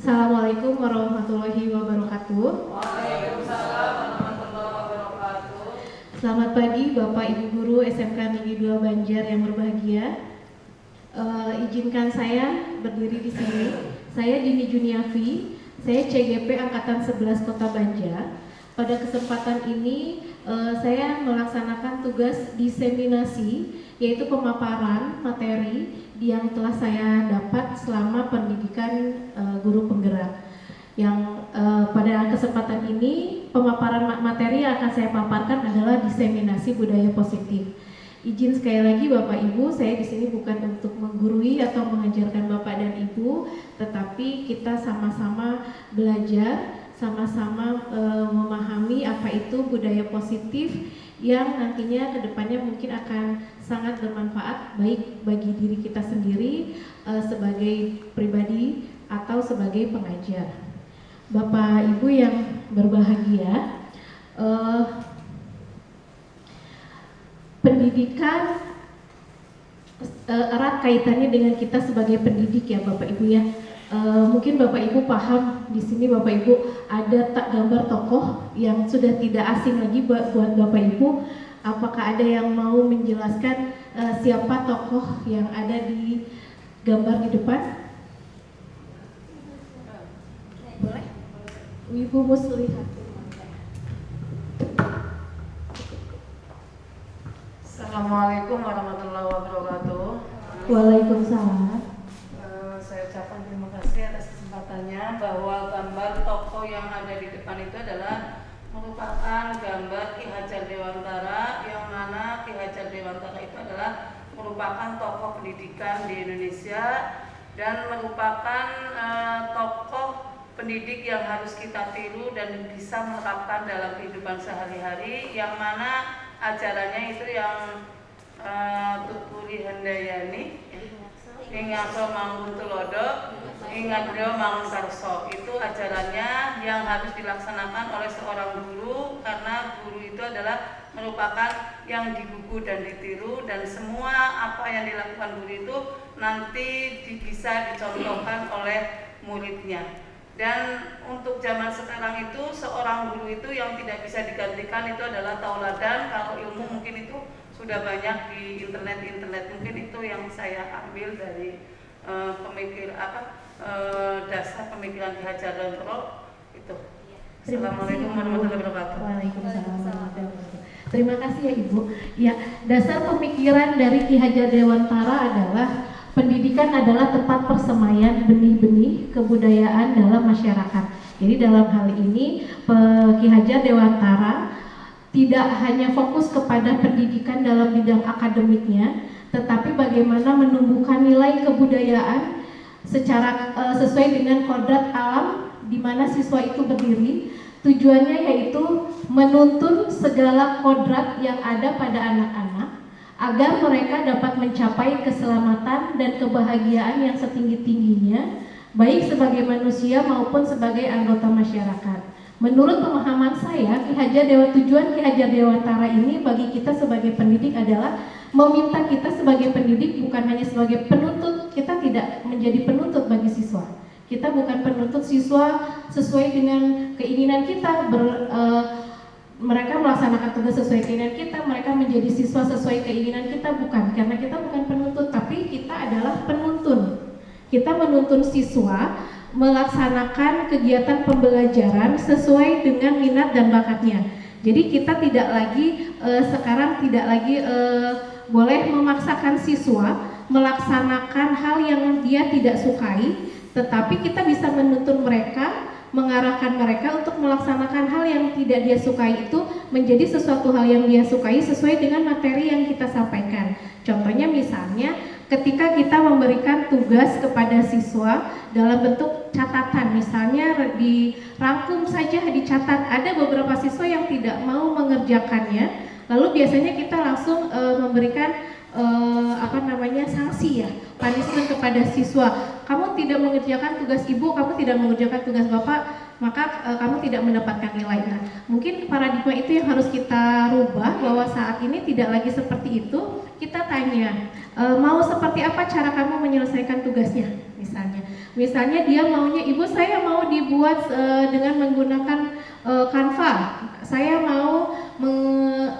Assalamualaikum warahmatullahi wabarakatuh. Waalaikumsalam warahmatullahi wabarakatuh. Selamat pagi Bapak Ibu Guru SMK Negeri 2 Banjar yang berbahagia. Izinkan saya berdiri di sini. Saya Dini Juniafi, saya CGP Angkatan 11 Kota Banjar. Pada kesempatan ini saya melaksanakan tugas diseminasi, yaitu pemaparan materi yang telah saya dapat selama pendidikan guru penggerak. Yang pada kesempatan ini pemaparan materi yang akan saya paparkan adalah diseminasi budaya positif. Izin sekali lagi Bapak Ibu, saya di sini bukan untuk menggurui atau mengajarkan Bapak dan Ibu, tetapi kita sama-sama belajar, sama-sama memahami apa itu budaya positif yang nantinya kedepannya mungkin akan sangat bermanfaat baik bagi diri kita sendiri sebagai pribadi atau sebagai pengajar. Bapak Ibu yang berbahagia, pendidikan erat kaitannya dengan kita sebagai pendidik ya Bapak Ibu ya. Mungkin Bapak Ibu paham di sini Bapak Ibu ada gambar tokoh yang sudah tidak asing lagi buat Bapak Ibu. Apakah ada yang mau menjelaskan siapa tokoh yang ada di gambar di depan? Boleh? Ibu Muslihat. Assalamualaikum warahmatullahi wabarakatuh. Waalaikumsalam. Saya ucapkan terima kasih atas kesempatannya bahwa gambar tokoh yang ada di depan itu adalah merupakan gambar Ki Hajar Dewantara, yang mana Ki Hajar Dewantara itu adalah merupakan tokoh pendidikan di Indonesia dan merupakan tokoh pendidik yang harus kita tiru dan bisa menerapkan dalam kehidupan sehari-hari, yang mana ajarannya itu yang Tuturi Handayani, Ingaso Mangun Tulodo, Ingadro Mangun Karso. Itu ajarannya yang harus dilaksanakan oleh seorang guru, karena guru itu adalah merupakan yang digugu dan ditiru, dan semua apa yang dilakukan guru itu nanti bisa dicontohkan oleh muridnya. Dan untuk zaman sekarang itu seorang guru itu yang tidak bisa digantikan itu adalah tauladan. Kalau ilmu mungkin itu sudah banyak di internet, mungkin itu yang saya ambil dari dasar pemikiran Ki Hajar Dewantara itu. Assalamualaikum warahmatullahi wabarakatuh. Waalaikumsalam warahmatullahi wabarakatuh. Terima kasih ya Ibu. Ya, dasar pemikiran dari Ki Hajar Dewantara adalah pendidikan adalah tempat persemaian benih-benih kebudayaan dalam masyarakat. Jadi dalam hal ini Ki Hajar Dewantara tidak hanya fokus kepada pendidikan dalam bidang akademiknya, tetapi bagaimana menumbuhkan nilai kebudayaan secara sesuai dengan kodrat alam di mana siswa itu berdiri. Tujuannya yaitu menuntun segala kodrat yang ada pada anak-anak agar mereka dapat mencapai keselamatan dan kebahagiaan yang setinggi-tingginya, baik sebagai manusia maupun sebagai anggota masyarakat. Menurut pemahaman saya, tujuan Ki Hajar Dewantara ini bagi kita sebagai pendidik adalah meminta kita sebagai pendidik bukan hanya sebagai penuntut. Kita tidak menjadi penuntut bagi siswa. Kita bukan penuntut siswa sesuai dengan keinginan kita, mereka melaksanakan tugas sesuai keinginan kita, mereka menjadi siswa sesuai keinginan kita, bukan. Karena kita bukan penuntut, tapi kita adalah penuntun. Kita menuntun siswa melaksanakan kegiatan pembelajaran sesuai dengan minat dan bakatnya. Jadi kita tidak lagi sekarang tidak lagi boleh memaksakan siswa melaksanakan hal yang dia tidak sukai, tetapi kita bisa menuntun mereka, mengarahkan mereka untuk melaksanakan hal yang tidak dia sukai itu menjadi sesuatu hal yang dia sukai sesuai dengan materi yang kita sampaikan. Contohnya misalnya ketika kita memberikan tugas kepada siswa dalam bentuk catatan, misalnya dirangkum saja dicatat, ada beberapa siswa yang tidak mau mengerjakannya, lalu biasanya kita langsung memberikan sanksi ya, punishment kepada siswa. Kamu tidak mengerjakan tugas ibu, kamu tidak mengerjakan tugas bapak, maka kamu tidak mendapatkan nilai. Nah, mungkin paradigma itu yang harus kita rubah, bahwa saat ini tidak lagi seperti itu. Kita tanya, mau seperti apa cara kamu menyelesaikan tugasnya, misalnya. Misalnya dia maunya, ibu saya mau dibuat dengan menggunakan Canva, saya mau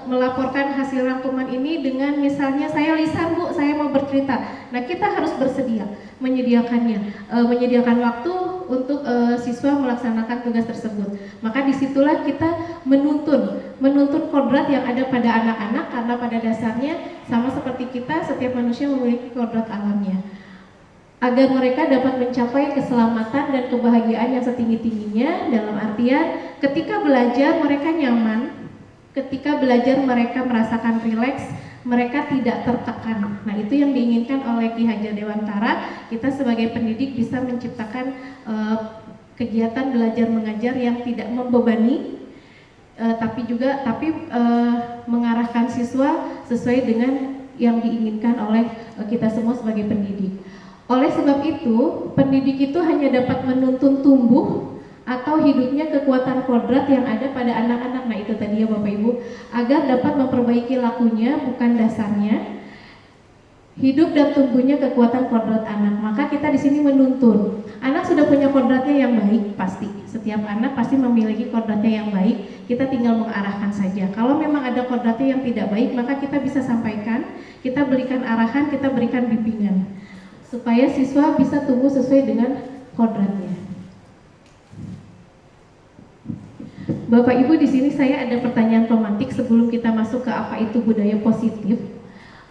melaporkan hasil rangkuman ini dengan misalnya saya lisan bu, saya mau bercerita. Nah kita harus bersedia menyediakannya, menyediakan waktu untuk siswa melaksanakan tugas tersebut. Maka disitulah kita menuntun kodrat yang ada pada anak-anak, karena pada dasarnya sama seperti kita, setiap manusia memiliki kodrat alamnya, agar mereka dapat mencapai keselamatan dan kebahagiaan yang setinggi-tingginya. Dalam artian ketika belajar mereka nyaman, ketika belajar mereka merasakan rileks, mereka tidak tertekan. Nah itu yang diinginkan oleh Ki Hajar Dewantara. Kita sebagai pendidik bisa menciptakan kegiatan belajar mengajar yang tidak membebani, tapi mengarahkan siswa sesuai dengan yang diinginkan oleh kita semua sebagai pendidik. Oleh sebab itu, pendidik itu hanya dapat menuntun tumbuh atau hidupnya kekuatan kodrat yang ada pada anak-anak. Nah itu tadi ya Bapak Ibu, agar dapat memperbaiki lakunya, bukan dasarnya. Hidup dan tumbuhnya kekuatan kodrat anak. Maka kita di sini menuntun. Anak sudah punya kodratnya yang baik, pasti. Setiap anak pasti memiliki kodratnya yang baik. Kita tinggal mengarahkan saja. Kalau memang ada kodratnya yang tidak baik, maka kita bisa sampaikan, kita berikan arahan, kita berikan bimbingan, supaya siswa bisa tumbuh sesuai dengan kodratnya. Bapak Ibu, di sini saya ada pertanyaan romantik sebelum kita masuk ke apa itu budaya positif.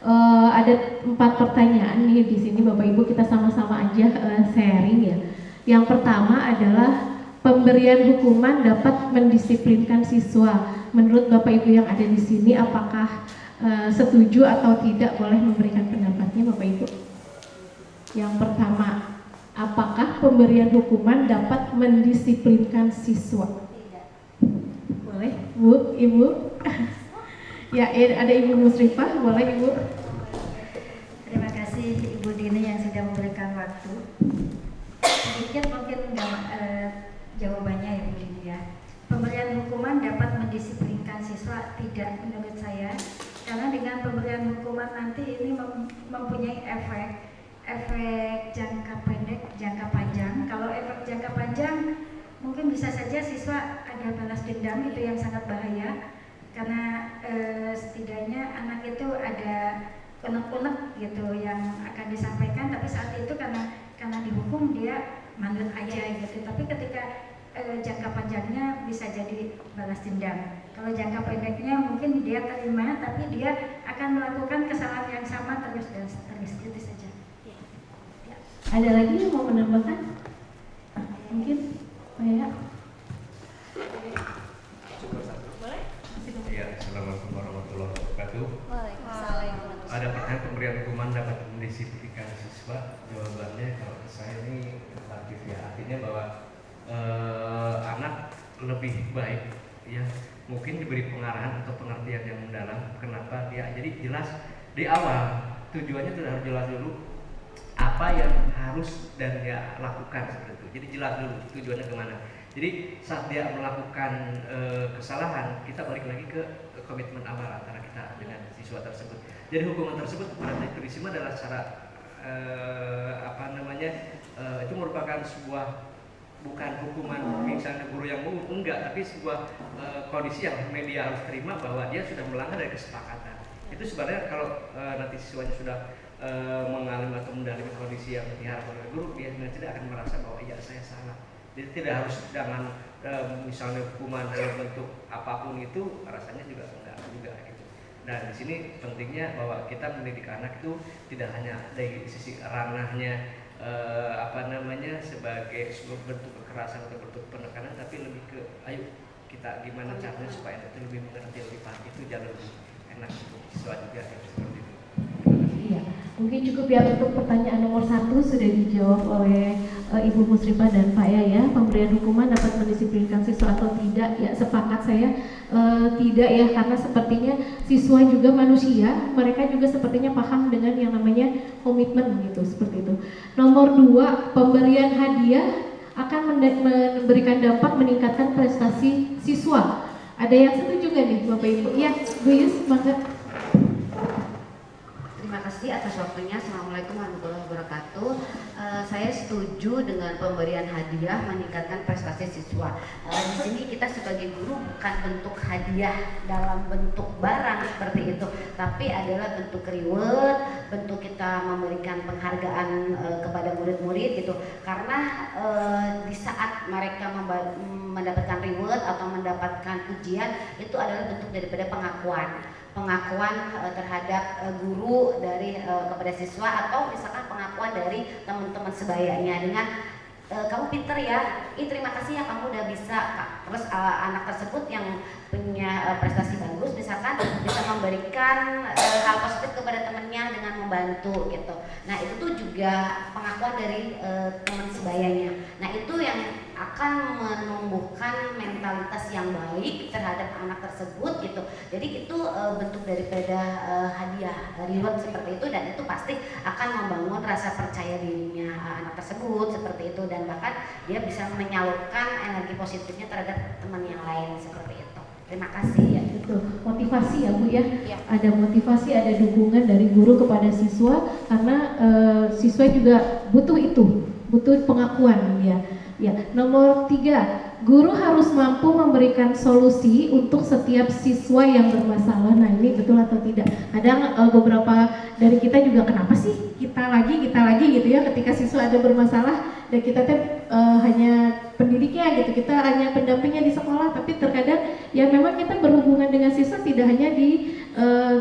Ada 4 pertanyaan nih di sini Bapak Ibu, kita sama-sama aja sharing ya. Yang pertama adalah pemberian hukuman dapat mendisiplinkan siswa. Menurut Bapak Ibu yang ada di sini, apakah setuju atau tidak? Boleh memberikan pendapatnya Bapak Ibu. Yang pertama, apakah pemberian hukuman dapat mendisiplinkan siswa? Boleh, Bu, Ibu. Ya, ada Ibu Musrifah, boleh Ibu. Terima kasih Ibu Dini yang sudah memberikan waktu. Sedikit mungkin jawabannya ya Bu Dini ya. Pemberian hukuman dapat mendisiplinkan siswa, tidak menurut saya. Karena dengan pemberian hukuman nanti ini mempunyai efek jangka pendek, jangka panjang. Kalau efek jangka panjang mungkin bisa saja siswa ada balas dendam, itu yang sangat bahaya. Karena setidaknya anak itu ada unek-unek gitu yang akan disampaikan, tapi saat itu karena dihukum dia manut aja gitu. Tapi ketika jangka panjangnya bisa jadi balas dendam. Kalau jangka pendeknya mungkin dia terima, tapi dia akan melakukan kesalahan yang sama terus dan terus, itu saja. Ya. Ada lagi yang mau menambahkan? Mungkin, ya. Boleh? Iya, assalamualaikum warahmatullahi wabarakatuh. Waalaikumsalam. Ada pertanyaan pemberian hukuman dapat mendisiplinkan siswa. Jawabannya kalau saya ini relatif ya, artinya bahwa anak lebih baik ya mungkin diberi pengarahan atau pengertian yang mendalam kenapa dia, jadi jelas di awal tujuannya sudah harus jelas dulu apa yang harus dan dia lakukan seperti itu. Jadi jelas dulu tujuannya kemana. Jadi saat dia melakukan kesalahan, kita balik lagi ke komitmen awal antara kita dengan siswa tersebut. Jadi hukuman tersebut pada prinsipnya adalah cara itu merupakan sebuah, bukan hukuman misalnya guru yang enggak, tapi sebuah kondisi yang media harus terima bahwa dia sudah melanggar dari kesepakatan. Itu sebenarnya kalau nanti siswanya sudah mengalami atau mendalami kondisi yang diharapkan oleh guru, dia tidak akan merasa bahwa iya saya salah. Jadi tidak harus dengan misalnya hukuman dalam bentuk apapun itu, rasanya juga enggak juga gitu. Dan di sini pentingnya bahwa kita mendidik anak itu tidak hanya dari sisi ranahnya sebagai sebuah bentuk kekerasan atau bentuk penekanan, tapi lebih ke ayo kita gimana caranya supaya itu lebih mengerti, lebih paham, itu jauh lebih enak untuk siswa juga seperti itu. Iya, mungkin cukup ya untuk pertanyaan nomor 1 sudah dijawab oleh Ibu Musrifah dan Pak ya. Pemberian hukuman dapat mendisiplinkan siswa atau tidak? Ya, sepakat saya tidak ya, karena sepertinya siswa juga manusia, mereka juga sepertinya paham dengan yang namanya komitmen gitu, seperti itu. Nomor 2, pemberian hadiah akan memberikan dampak meningkatkan prestasi siswa. Ada yang setuju nggak nih Bapak Ibu? Ya, Bu Yus, maka. Terima kasih kasih atas waktunya. Assalamualaikum warahmatullahi wabarakatuh. Saya setuju dengan pemberian hadiah meningkatkan prestasi siswa. Di sini kita sebagai guru bukan bentuk hadiah dalam bentuk barang seperti itu, tapi adalah bentuk reward, bentuk kita memberikan penghargaan kepada murid-murid gitu. Karena di saat mereka mendapatkan reward atau mendapatkan pujian, itu adalah bentuk daripada pengakuan terhadap guru dari kepada siswa, atau misalkan pengakuan dari teman-teman sebayanya dengan kamu pinter ya, terima kasih ya kamu udah bisa. Terus anak tersebut yang punya prestasi bagus misalkan bisa memberikan hal positif kepada temannya dengan membantu gitu. Nah itu tuh juga pengakuan dari teman sebayanya. Nah itu yang akan menumbuhkan mentalitas yang baik terhadap anak tersebut gitu. Jadi itu bentuk daripada hadiah reward seperti itu, dan itu pasti akan membangun rasa percaya dirinya anak tersebut seperti itu, dan bahkan dia bisa menyalurkan energi positifnya terhadap teman yang lain seperti itu. Terima kasih ya. Betul, motivasi ya Bu ya. Ya. Ada motivasi, ada dukungan dari guru kepada siswa, karena siswa juga butuh itu, butuh pengakuan ya. Ya, nomor 3, guru harus mampu memberikan solusi untuk setiap siswa yang bermasalah. Nah ini betul atau tidak? Kadang beberapa dari kita juga, kenapa sih kita lagi gitu ya, ketika siswa ada bermasalah dan kita hanya pendidiknya gitu, kita hanya pendampingnya di sekolah, tapi terkadang ya memang kita berhubungan dengan siswa tidak hanya di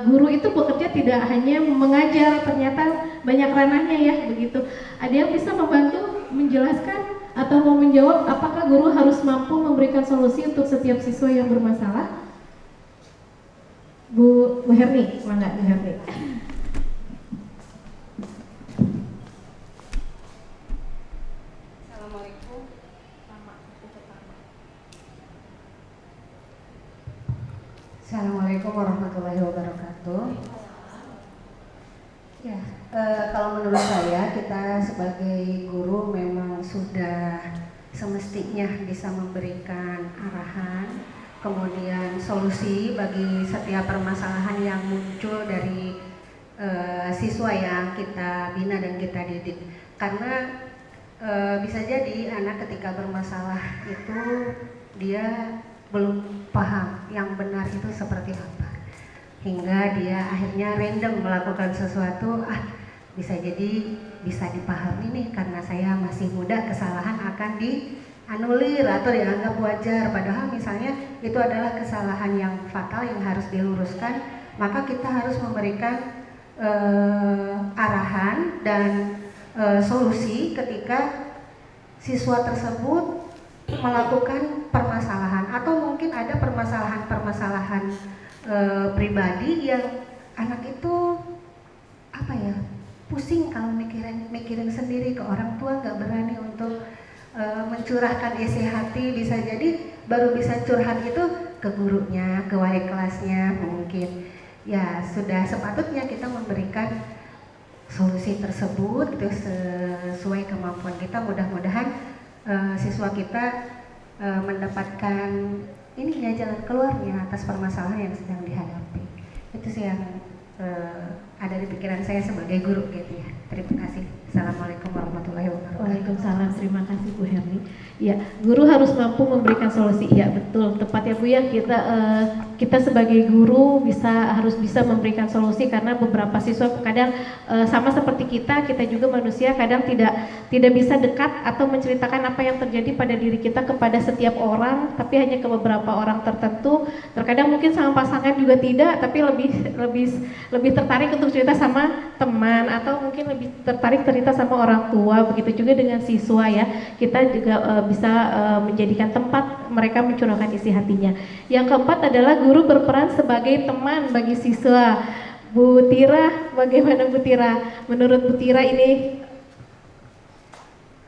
guru itu bekerja tidak hanya mengajar, ternyata banyak ranahnya ya begitu. Ada yang bisa membantu menjelaskan atau mau menjawab apakah guru harus mampu memberikan solusi untuk setiap siswa yang bermasalah? Bu Herni, mana Bu Herni? Assalamualaikum. Assalamualaikum warahmatullahi wabarakatuh. Ya, kalau menurut saya kita sebagai guru memang sudah semestinya bisa memberikan arahan, kemudian solusi bagi setiap permasalahan yang muncul dari siswa yang kita bina dan kita didik. Karena bisa jadi anak ketika bermasalah itu dia belum paham yang benar itu seperti apa, hingga dia akhirnya random melakukan sesuatu. Bisa jadi bisa dipahami nih, karena saya masih muda, kesalahan akan dianulir atau dianggap wajar, padahal misalnya itu adalah kesalahan yang fatal yang harus diluruskan. Maka kita harus memberikan arahan dan solusi ketika siswa tersebut melakukan permasalahan, atau mungkin ada permasalahan pribadi yang anak itu pusing kalau mikirin sendiri, ke orang tua nggak berani untuk mencurahkan isi hati. Bisa jadi baru bisa curhat itu ke gurunya, ke wali kelasnya mungkin. Ya sudah sepatutnya kita memberikan solusi tersebut gitu, sesuai kemampuan kita. Mudah-mudahan siswa kita mendapatkan jalan keluarnya atas permasalahan yang sedang dihadapi. Itu sih yang ada di pikiran saya sebagai guru gitu ya. Terima kasih. Assalamualaikum warahmatullahi wabarakatuh. Waalaikumsalam, terima kasih Bu Herni. Ya, guru harus mampu memberikan solusi. Ya betul, tepat ya Bu ya. Kita sebagai guru harus bisa memberikan solusi, karena beberapa siswa kadang sama seperti kita juga manusia, kadang tidak bisa dekat atau menceritakan apa yang terjadi pada diri kita kepada setiap orang, tapi hanya ke beberapa orang tertentu. Terkadang mungkin sama pasangan juga tidak, tapi lebih tertarik untuk cerita sama teman, atau mungkin lebih tertarik cerita sama orang tua. Begitu juga dengan siswa ya, kita juga bisa menjadikan tempat mereka mencurahkan isi hatinya. Yang keempat adalah guru berperan sebagai teman bagi siswa. Bu Tira, bagaimana Bu Tira? Menurut Bu Tira ini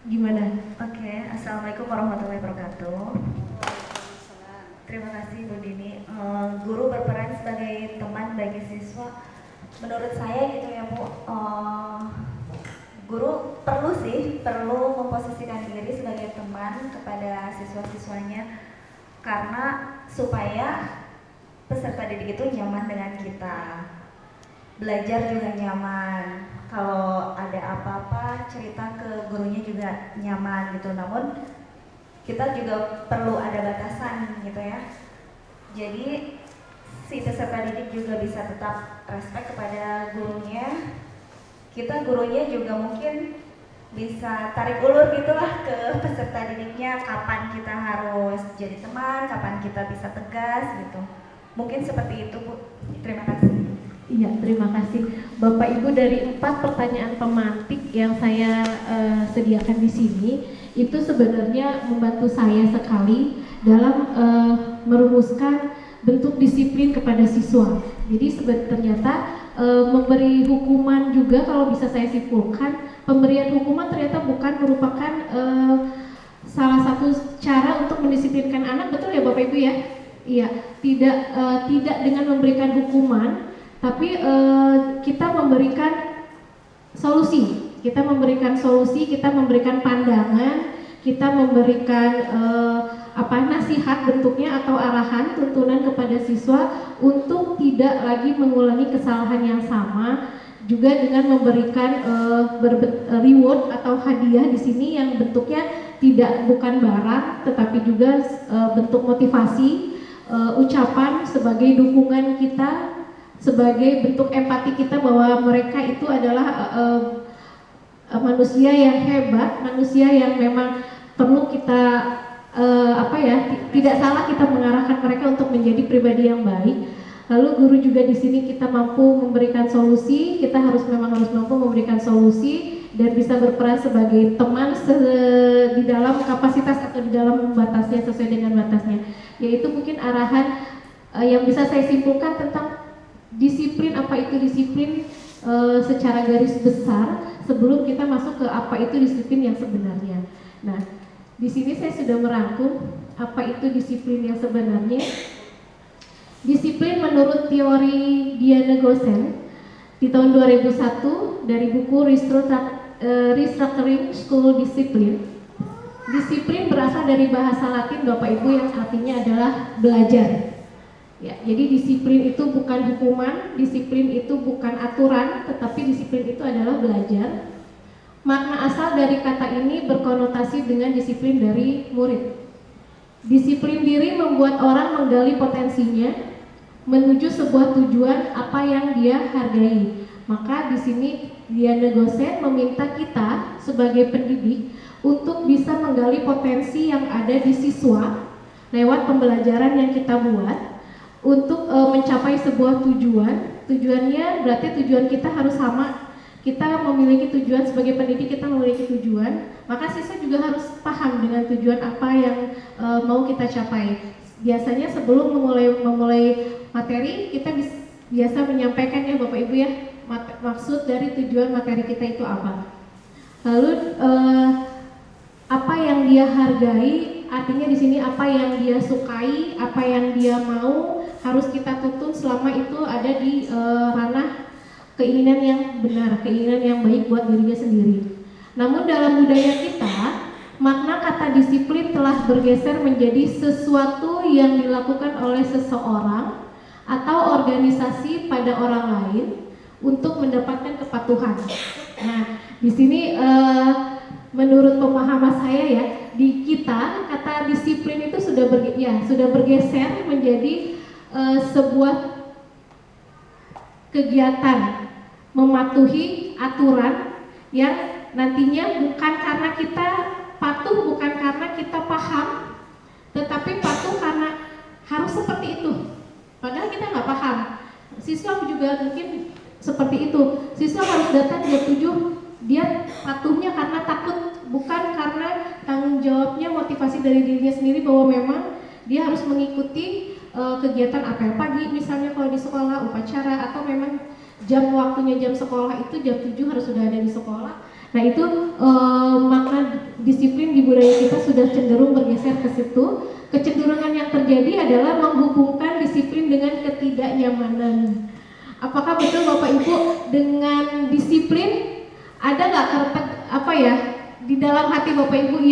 gimana? Oke, Assalamualaikum warahmatullahi wabarakatuh. Terima kasih Bu Dini. Guru berperan sebagai teman bagi siswa. Menurut saya gitu ya Bu, guru perlu memposisikan diri sebagai teman kepada siswa-siswanya, karena supaya peserta didik itu nyaman dengan kita. belajar juga nyaman. Kalau ada apa-apa cerita ke gurunya juga nyaman gitu. Namun kita juga perlu ada batasan gitu ya. Jadi si peserta didik juga bisa tetap respect kepada gurunya. Kita gurunya juga mungkin bisa tarik ulur gitulah ke peserta didiknya, kapan kita harus jadi teman, kapan kita bisa tegas gitu. Mungkin seperti itu, Bu. Terima kasih. Iya, terima kasih Bapak Ibu. Dari 4 pertanyaan pemantik yang saya sediakan di sini, itu sebenarnya membantu saya sekali dalam merumuskan bentuk disiplin kepada siswa. Jadi ternyata memberi hukuman juga, kalau bisa saya simpulkan, pemberian hukuman ternyata bukan merupakan salah satu cara untuk mendisiplinkan anak, betul ya Bapak Ibu ya? Iya, tidak dengan memberikan hukuman, tapi kita memberikan solusi, kita memberikan pandangan, kita memberikan nasihat bentuknya atau arahan, tuntunan kepada siswa untuk tidak lagi mengulangi kesalahan yang sama, juga dengan memberikan reward atau hadiah di sini yang bentuknya bukan barang, tetapi juga bentuk motivasi, ucapan sebagai dukungan kita, sebagai bentuk empati kita bahwa mereka itu adalah manusia yang hebat, manusia yang memang perlu kita tidak salah kita mengarahkan mereka untuk menjadi pribadi yang baik. Lalu guru juga di sini kita mampu memberikan solusi, kita memang harus mampu memberikan solusi dan bisa berperan sebagai teman di dalam kapasitas atau di dalam batasnya, sesuai dengan batasnya. Yaitu mungkin arahan yang bisa saya simpulkan tentang disiplin, apa itu disiplin secara garis besar sebelum kita masuk ke apa itu disiplin yang sebenarnya. Nah, di sini saya sudah merangkum apa itu disiplin yang sebenarnya. Disiplin menurut teori Diana Gosen di tahun 2001 dari buku Restructuring School Discipline. Disiplin berasal dari bahasa Latin Bapak Ibu yang artinya adalah belajar. Ya, jadi disiplin itu bukan hukuman, disiplin itu bukan aturan, tetapi disiplin itu adalah belajar. Makna asal dari kata ini berkonotasi dengan disiplin dari murid. Disiplin diri membuat orang menggali potensinya menuju sebuah tujuan apa yang dia hargai. Maka di sini Diana Gosen meminta kita sebagai pendidik untuk bisa menggali potensi yang ada di siswa lewat pembelajaran yang kita buat untuk mencapai sebuah tujuan. Tujuannya berarti tujuan kita harus sama. Kita memiliki tujuan sebagai pendidik, kita memiliki tujuan, maka siswa juga harus paham dengan tujuan apa yang mau kita capai. Biasanya sebelum memulai materi, kita biasa menyampaikan ya Bapak Ibu ya, maksud dari tujuan materi kita itu apa. Lalu apa yang dia hargai, artinya di sini apa yang dia sukai, apa yang dia mau, harus kita tuntun selama itu ada di ranah keinginan yang benar, keinginan yang baik buat dirinya sendiri. Namun dalam budaya kita, makna kata disiplin telah bergeser menjadi sesuatu yang dilakukan oleh seseorang atau organisasi pada orang lain untuk mendapatkan kepatuhan. Nah, di sini menurut pemahaman saya ya, di kita kata disiplin itu sudah bergeser menjadi sebuah kegiatan mematuhi aturan yang nantinya bukan karena kita patuh, bukan karena kita paham, tetapi patuh karena harus seperti itu. Padahal kita nggak paham. Siswa juga mungkin seperti itu. Siswa harus datang jam 7, dia patuhnya karena takut, bukan karena tanggung jawabnya, motivasi dari dirinya sendiri bahwa memang dia harus mengikuti kegiatan apel pagi misalnya kalau di sekolah, upacara, atau memang jam waktunya jam sekolah itu jam 7 harus sudah ada di sekolah. Nah itu makna disiplin di budaya kita sudah cenderung bergeser ke situ. Kecenderungan yang terjadi adalah menghubungkan disiplin dengan ketidaknyamanan. Apakah betul Bapak Ibu dengan disiplin ada nggak di dalam hati Bapak Ibu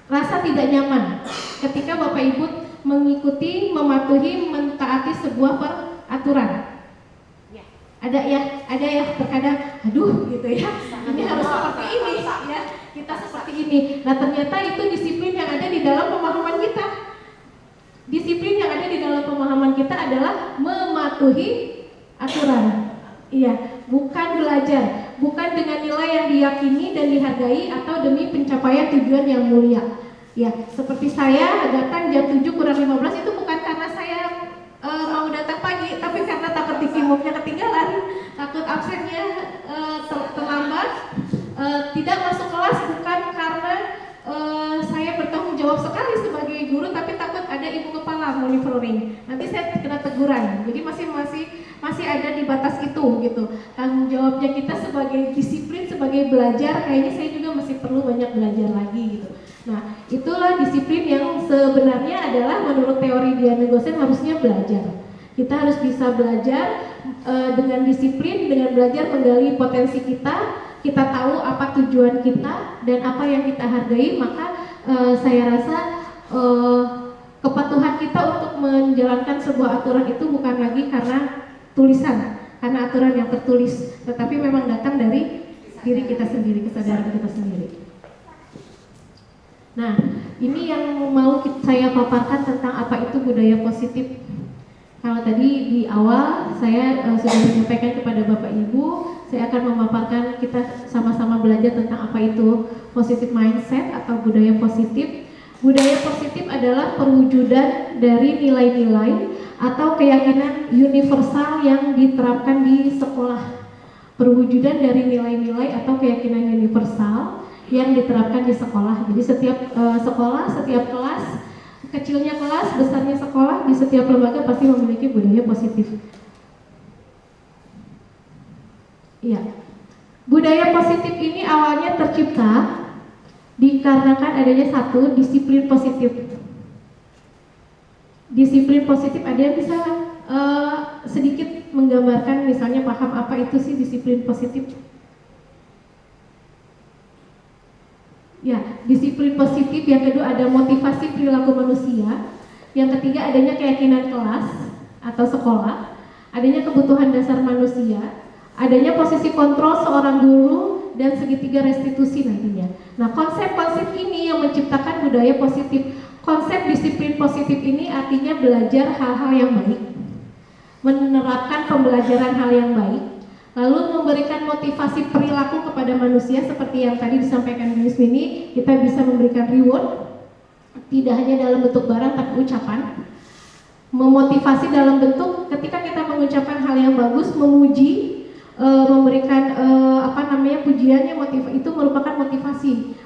rasa tidak nyaman ketika Bapak Ibu mengikuti, mematuhi, mentaati sebuah peraturan? ada ya terkadang aduh gitu ya, ini harus seperti ini ya, kita seperti ini. Nah ternyata itu disiplin yang ada di dalam pemahaman kita. Disiplin yang ada di dalam pemahaman kita adalah mematuhi aturan. Iya, bukan belajar, bukan dengan nilai yang diyakini dan dihargai atau demi pencapaian tujuan yang mulia. Ya, seperti saya datang jam 7 kurang 15 itu bukan karena saya mau datang pagi, tapi karena takut dikimuknya ketinggalan, takut absennya terlambat, tidak masuk kelas bukan karena saya bertanggung jawab sekali sebagai guru, tapi takut ada ibu kepala monitoring. Nanti saya kena teguran. Jadi masih ada di batas itu gitu. Tanggung jawabnya kita sebagai disiplin, sebagai belajar, kayaknya saya juga masih perlu banyak belajar lagi gitu. Nah, itulah disiplin yang sebenarnya adalah menurut teori Diana Gosen harusnya belajar. Kita harus bisa belajar dengan disiplin, dengan belajar menggali potensi kita tahu apa tujuan kita dan apa yang kita hargai, maka saya rasa kepatuhan kita untuk menjalankan sebuah aturan itu bukan lagi karena tulisan, karena aturan yang tertulis, tetapi memang datang dari diri kita sendiri, kesadaran kita sendiri. Nah, ini yang mau saya paparkan tentang apa itu budaya positif. Kalau tadi di awal saya sudah menyampaikan kepada Bapak Ibu, saya akan memaparkan kita sama-sama belajar tentang apa itu positive mindset atau budaya positif. Budaya positif adalah perwujudan dari nilai-nilai atau keyakinan universal yang diterapkan di sekolah. Perwujudan dari nilai-nilai atau keyakinan universal yang diterapkan di sekolah. Jadi setiap sekolah, setiap kelas, kecilnya kelas, besarnya sekolah, di setiap lembaga pasti memiliki budaya positif. Iya. Budaya positif ini awalnya tercipta dikarenakan adanya satu disiplin positif. Disiplin positif ada yang bisa sedikit menggambarkan misalnya paham apa itu sih disiplin positif? Ya, disiplin positif yang kedua ada motivasi perilaku manusia, yang ketiga adanya keyakinan kelas atau sekolah, adanya kebutuhan dasar manusia, adanya posisi kontrol seorang guru dan segitiga restitusi nantinya. Nah, konsep-konsep ini yang menciptakan budaya positif. Konsep disiplin positif ini artinya belajar hal-hal yang baik, menerapkan pembelajaran hal yang baik, lalu memberikan motivasi perilaku kepada manusia seperti yang tadi disampaikan Bu Yusmini, kita bisa memberikan reward, tidak hanya dalam bentuk barang tapi ucapan. Memotivasi dalam bentuk ketika kita mengucapkan hal yang bagus, memuji, memberikan pujiannya, itu merupakan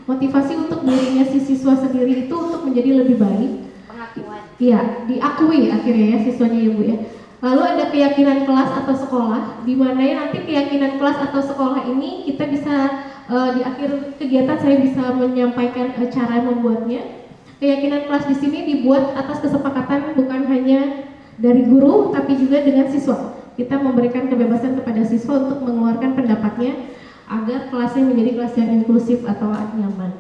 motivasi untuk dirinya si siswa sendiri itu untuk menjadi lebih baik. Pengakuan. Iya, diakui akhirnya ya siswanya ya Bu ya. Lalu ada keyakinan kelas atau sekolah, di mana nanti keyakinan kelas atau sekolah ini kita bisa di akhir kegiatan saya bisa menyampaikan cara membuatnya. Keyakinan kelas di sini dibuat atas kesepakatan bukan hanya dari guru tapi juga dengan siswa. Kita memberikan kebebasan kepada siswa untuk mengeluarkan pendapatnya agar kelasnya menjadi kelas yang inklusif atau nyaman.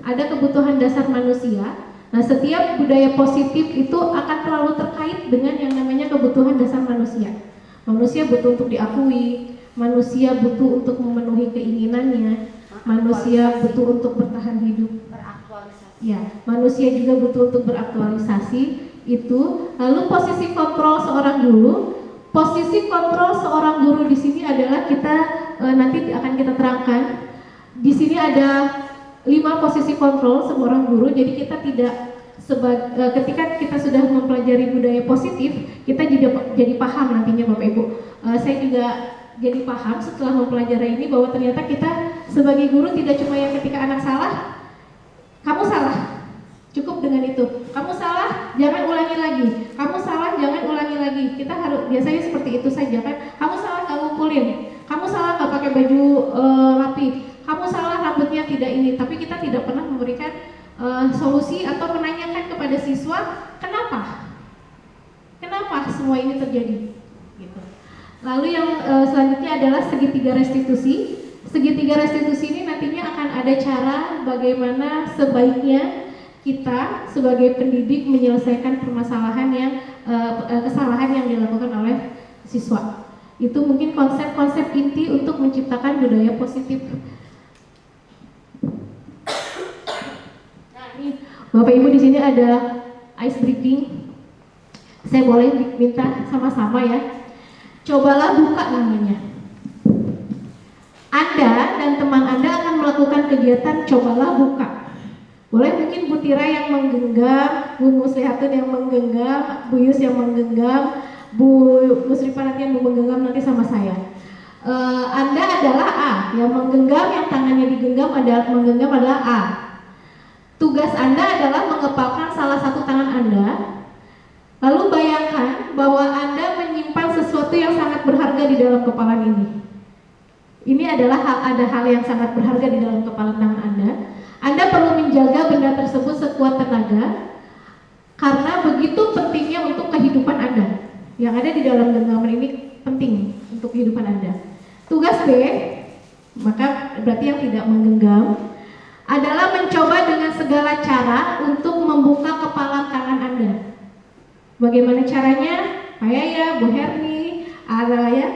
Ada kebutuhan dasar manusia. Nah, setiap budaya positif itu akan terlalu terkait dengan yang namanya kebutuhan dasar manusia. Manusia butuh untuk diakui, manusia butuh untuk memenuhi keinginannya, manusia butuh untuk bertahan hidup. Ya, manusia juga butuh untuk beraktualisasi itu. Lalu posisi kontrol seorang guru. Posisi kontrol seorang guru di sini adalah kita nanti akan kita terangkan. Di sini ada 5 posisi kontrol seorang guru. Jadi kita tidak ketika kita sudah mempelajari budaya positif, kita jadi paham nantinya Bapak Ibu. Saya juga jadi paham setelah mempelajari ini bahwa ternyata kita sebagai guru tidak cuma yang ketika anak salah, kamu salah, cukup dengan itu. Kamu salah, jangan ulangi lagi. Kamu salah, jangan ulangi lagi. Kita harus biasanya seperti itu saja kan. Kamu salah nggak ngumpulin. Kamu salah nggak pakai baju rapi. Kamu salah rambutnya tidak ini. Tapi kita tidak pernah memberikan solusi atau menanyakan kepada siswa kenapa semua ini terjadi. Gitu. Lalu yang selanjutnya adalah segitiga restitusi. Segitiga restitusi ini nantinya akan ada cara bagaimana sebaiknya kita sebagai pendidik menyelesaikan permasalahan yang kesalahan yang dilakukan oleh siswa. Itu mungkin konsep-konsep inti untuk menciptakan budaya positif. Nah, ini Bapak Ibu di sini ada ice breaking. Saya boleh minta sama-sama ya. Cobalah buka namanya. Anda dan teman Anda akan melakukan kegiatan cobalah buka. Boleh mungkin Bu Tira yang menggenggam, Bu Muslihatun yang menggenggam, Bu Yus yang menggenggam, Bu Musrifah nanti yang menggenggam nanti sama saya. Anda adalah A, yang menggenggam, yang tangannya digenggam adalah menggenggam adalah A. Tugas Anda adalah mengepalkan salah satu tangan Anda. Lalu bayangkan bahwa Anda menyimpan sesuatu yang sangat berharga di dalam kepalan ini. Ini adalah ada hal yang sangat berharga di dalam kepalan tangan Anda. Anda perlu menjaga benda tersebut sekuat tenaga karena begitu pentingnya untuk kehidupan Anda. Yang ada di dalam genggaman ini penting untuk kehidupan Anda. Tugas B, maka berarti yang tidak menggenggam, adalah mencoba dengan segala cara untuk membuka kepalan tangan Anda. Bagaimana caranya? Saya ya, Bu Herni, ada ya,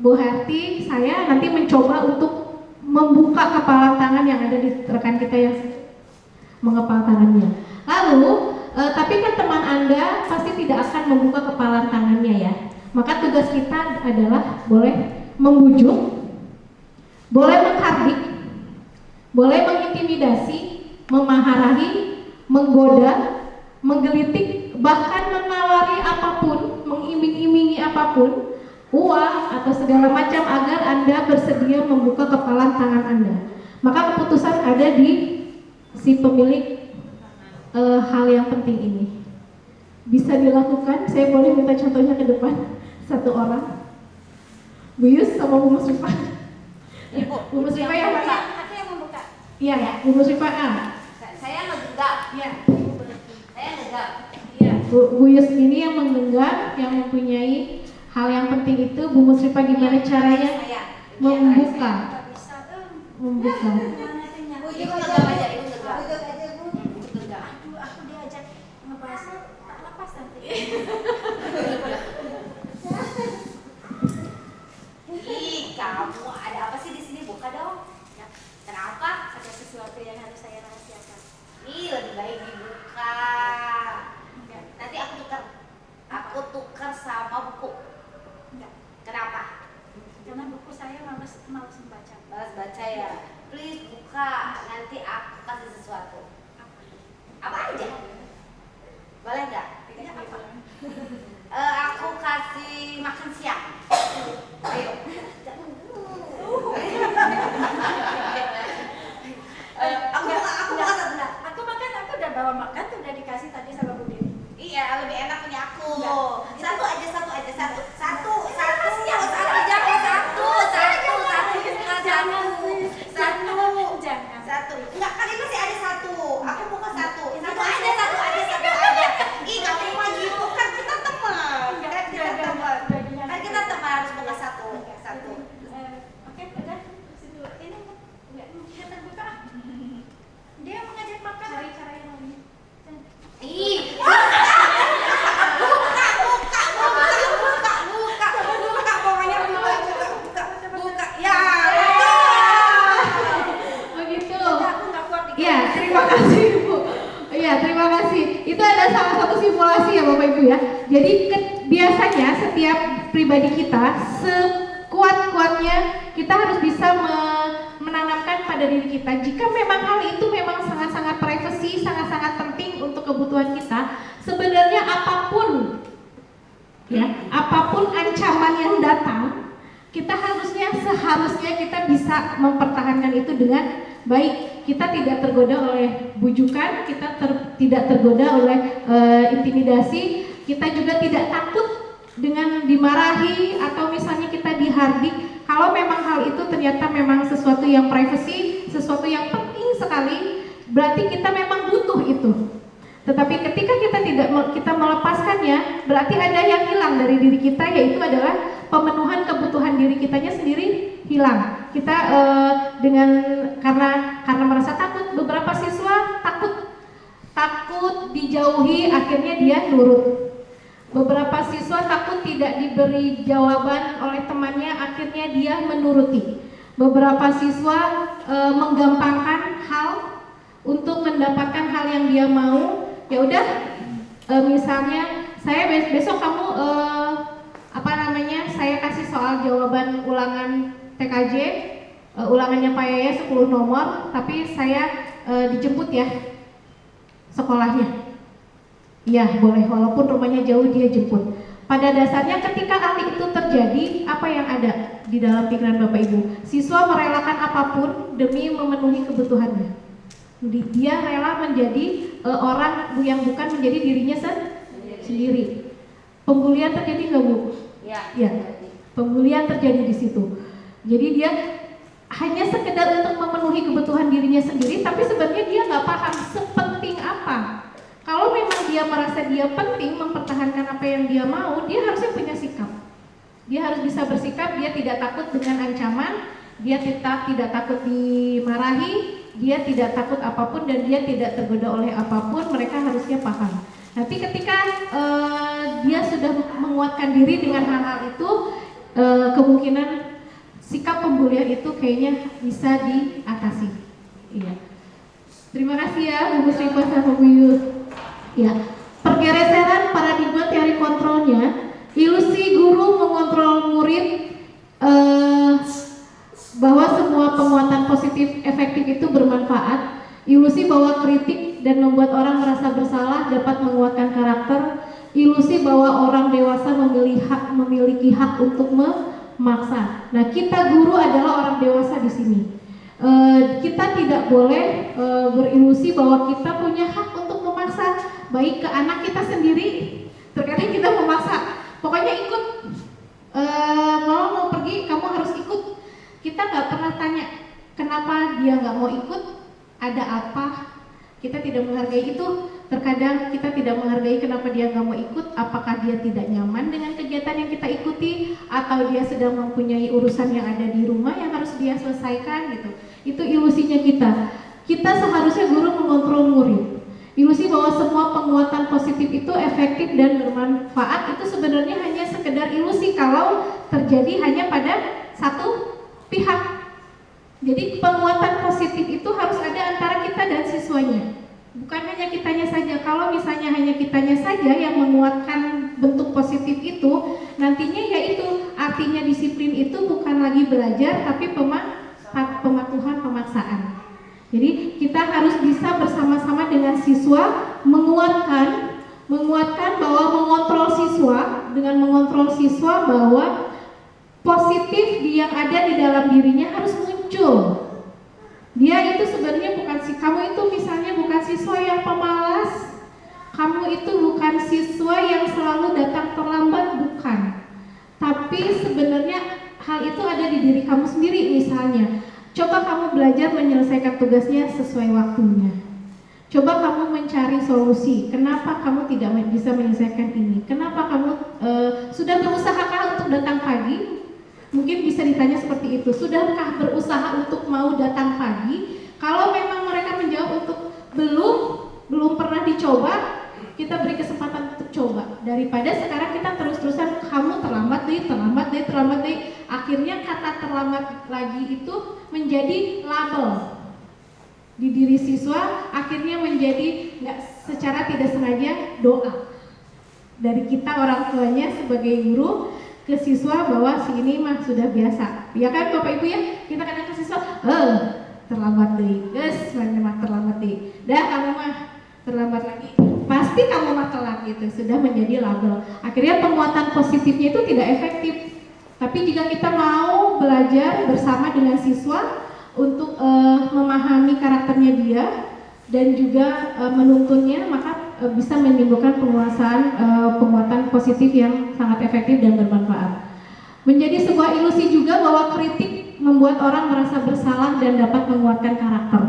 Bu Herti, saya nanti mencoba untuk membuka kepalan tangan yang ada di rekan kita yang mengepal tangannya. Lalu, tapi kan teman Anda pasti tidak akan membuka kepalan tangannya ya. Maka tugas kita adalah boleh membujuk, boleh menghardik, boleh mengintimidasi, memarahi, menggoda, menggelitik, bahkan menawari apapun, mengiming-imingi apapun, uang atau segala macam agar Anda bersedia membuka kepalan tangan Anda. Maka keputusan ada di si pemilik hal yang penting ini. Bisa dilakukan, saya boleh minta contohnya ke depan, satu orang. Bu Yus sama Bu Musrifah. Bu Musrifah yang buka. Aku yang membuka. Iya, Bu Musrifah A. Saya ngegenggam. Iya. Saya genggam. Iya. Bu Yus ini yang menggenggam, yang mempunyai hal yang penting itu. Bu Musrifah gimana caranya membuka? Membuka. Ibu genggam aja, ibu genggam. Aduh, aku diajak ngebahas tak lepas nanti. Ih, kamu ada apa sih di sini? Buka dong. Ya, Kenapa? ada sesuatu yang harus saya rahasiakan. Ih, lebih baik dibuka. Enggak, Nanti aku tukar. Aku tukar sama buku. enggak. Kenapa? Karena buku saya males membaca. Balas baca ya. Please buka. Nanti aku kasih sesuatu. Apa aja? Boleh nggak? Ya, apa? Aku kasih makan siang. Ayo. Aku buka satu. Aku makan, aku udah bawa makan tuh udah dikasih tadi sama Bu Dewi. Iya, lebih enak punya aku. Enggak. Satu aja. Jangan. Satu. Enggak, kan ini masih ada satu. Aku buka satu. Satu aja. Ih, nggak terima gitu. Kan kita teman. Kan kita teman harus buka satu. Oke, udah. Situ. Ini enggak terbuka. Dia mengajak makan. Cari cara yang lain. Ih. Buka. Pokoknya buka. Ya. Begitu. Aku nggak kuat nih. Iya, terima kasih Bu. Iya, terima kasih. Itu ada salah satu simulasi ya Bapak Ibu ya. Jadi biasanya setiap pribadi kita sekuat-kuatnya kita harus bisa menanamkan pada diri kita. Jika memang hal itu memang sangat-sangat privasi, sangat-sangat penting untuk kebutuhan kita, sebenarnya apapun ancaman yang datang, kita seharusnya kita bisa mempertahankan itu dengan baik. Kita tidak tergoda oleh bujukan, kita tidak tergoda oleh intimidasi, kita juga tidak takut dengan dimarahi atau misalnya kita dihardik. Kalau memang hal itu ternyata memang sesuatu yang privasi, sesuatu yang penting sekali, berarti kita memang butuh itu. Tetapi ketika kita melepaskannya, berarti ada yang hilang dari diri kita, yaitu adalah pemenuhan kebutuhan diri kitanya sendiri hilang. Kita karena merasa takut, beberapa siswa takut dijauhi, akhirnya dia nurut. Beberapa siswa takut tidak diberi jawaban oleh temannya, akhirnya dia menuruti. Beberapa siswa menggampangkan hal untuk mendapatkan hal yang dia mau. Ya udah, misalnya saya besok kamu saya kasih soal jawaban ulangan TKJ, ulangannya Pak Yaya 10 nomor, tapi saya dijemput ya sekolahnya. Iya boleh, walaupun rumahnya jauh dia jemput. Pada dasarnya ketika hal itu terjadi, apa yang ada di dalam pikiran Bapak Ibu? Siswa merelakan apapun demi memenuhi kebutuhannya. Dia rela menjadi orang yang bukan menjadi dirinya sendiri. Pembulian terjadi nggak Bu? Ya. Pembulian terjadi di situ. Jadi dia hanya sekedar untuk memenuhi kebutuhan dirinya sendiri, tapi sebenarnya dia nggak paham sepenting apa. Kalau memang dia merasa dia penting mempertahankan apa yang dia mau, dia harusnya punya sikap. Dia harus bisa bersikap, dia tidak takut dengan ancaman, dia tidak takut dimarahi, dia tidak takut apapun dan dia tidak tergoda oleh apapun. Mereka harusnya paham. Nanti ketika dia sudah menguatkan diri dengan hal-hal itu, kemungkinan sikap pembulian itu kayaknya bisa diatasi. Iya. Terima kasih ya Bu Musrifah sama Bu Yus. Ya, pergeseran paradigma teori kontrolnya, ilusi guru mengontrol murid, bahwa semua penguatan positif efektif itu bermanfaat, ilusi bahwa kritik dan membuat orang merasa bersalah dapat menguatkan karakter, ilusi bahwa orang dewasa memiliki hak untuk memaksa. Nah, kita guru adalah orang dewasa di sini. Kita tidak boleh berilusi bahwa kita punya hak untuk memaksa, baik ke anak kita sendiri. Terkadang kita memaksa, pokoknya ikut, mau pergi kamu harus ikut. Kita nggak pernah tanya kenapa dia nggak mau ikut, ada apa. Kita tidak menghargai itu. Terkadang kita tidak menghargai kenapa dia nggak mau ikut, apakah dia tidak nyaman dengan kegiatan yang kita ikuti, atau dia sedang mempunyai urusan yang ada di rumah yang harus dia selesaikan gitu. Itu ilusinya kita. Kita seharusnya guru mengontrol murid. Ilusi bahwa semua penguatan positif itu efektif dan bermanfaat itu sebenarnya hanya sekedar ilusi kalau terjadi hanya pada satu pihak. Jadi penguatan positif itu harus ada antara kita dan siswanya. Bukan hanya kitanya saja. Kalau misalnya hanya kitanya saja yang menguatkan bentuk positif itu, nantinya yaitu artinya disiplin itu bukan lagi belajar tapi pematuhan, pemaksaan. Jadi kita harus bisa bersama-sama dengan siswa menguatkan bahwa mengontrol siswa, dengan mengontrol siswa bahwa positif yang ada di dalam dirinya harus muncul. Dia itu sebenarnya bukan kamu itu misalnya bukan siswa yang pemalas, kamu itu bukan siswa yang selalu datang terlambat, bukan. Tapi sebenarnya hal itu ada di diri kamu sendiri. Misalnya, coba kamu belajar menyelesaikan tugasnya sesuai waktunya. Coba kamu mencari solusi. Kenapa kamu tidak bisa menyelesaikan ini? Kenapa kamu sudah berusahakah untuk datang pagi? Mungkin bisa ditanya seperti itu. Sudahkah berusaha untuk mau datang pagi? Kalau memang mereka menjawab untuk belum pernah dicoba, kita beri kesempatan untuk coba. Daripada sekarang kita terus-terusan kamu terlambat deh. Akhirnya kata terlambat lagi itu menjadi label di diri siswa, akhirnya menjadi secara tidak sengaja doa dari kita orang tuanya sebagai guru ke siswa bahwa si ini mah sudah biasa. Ya kan Bapak Ibu ya? Kita kadang ke siswa, terlambat deh. Guys, mah terlambat deh. Dah kamu mah terlambat lagi. Pasti kamu mah telat gitu. Sudah menjadi label. Akhirnya penguatan positifnya itu tidak efektif. Tapi jika kita mau belajar bersama dengan siswa untuk memahami karakternya dia dan juga menuntunnya, maka bisa menimbulkan penguatan positif yang sangat efektif dan bermanfaat. Menjadi sebuah ilusi juga bahwa kritik membuat orang merasa bersalah dan dapat menguatkan karakter.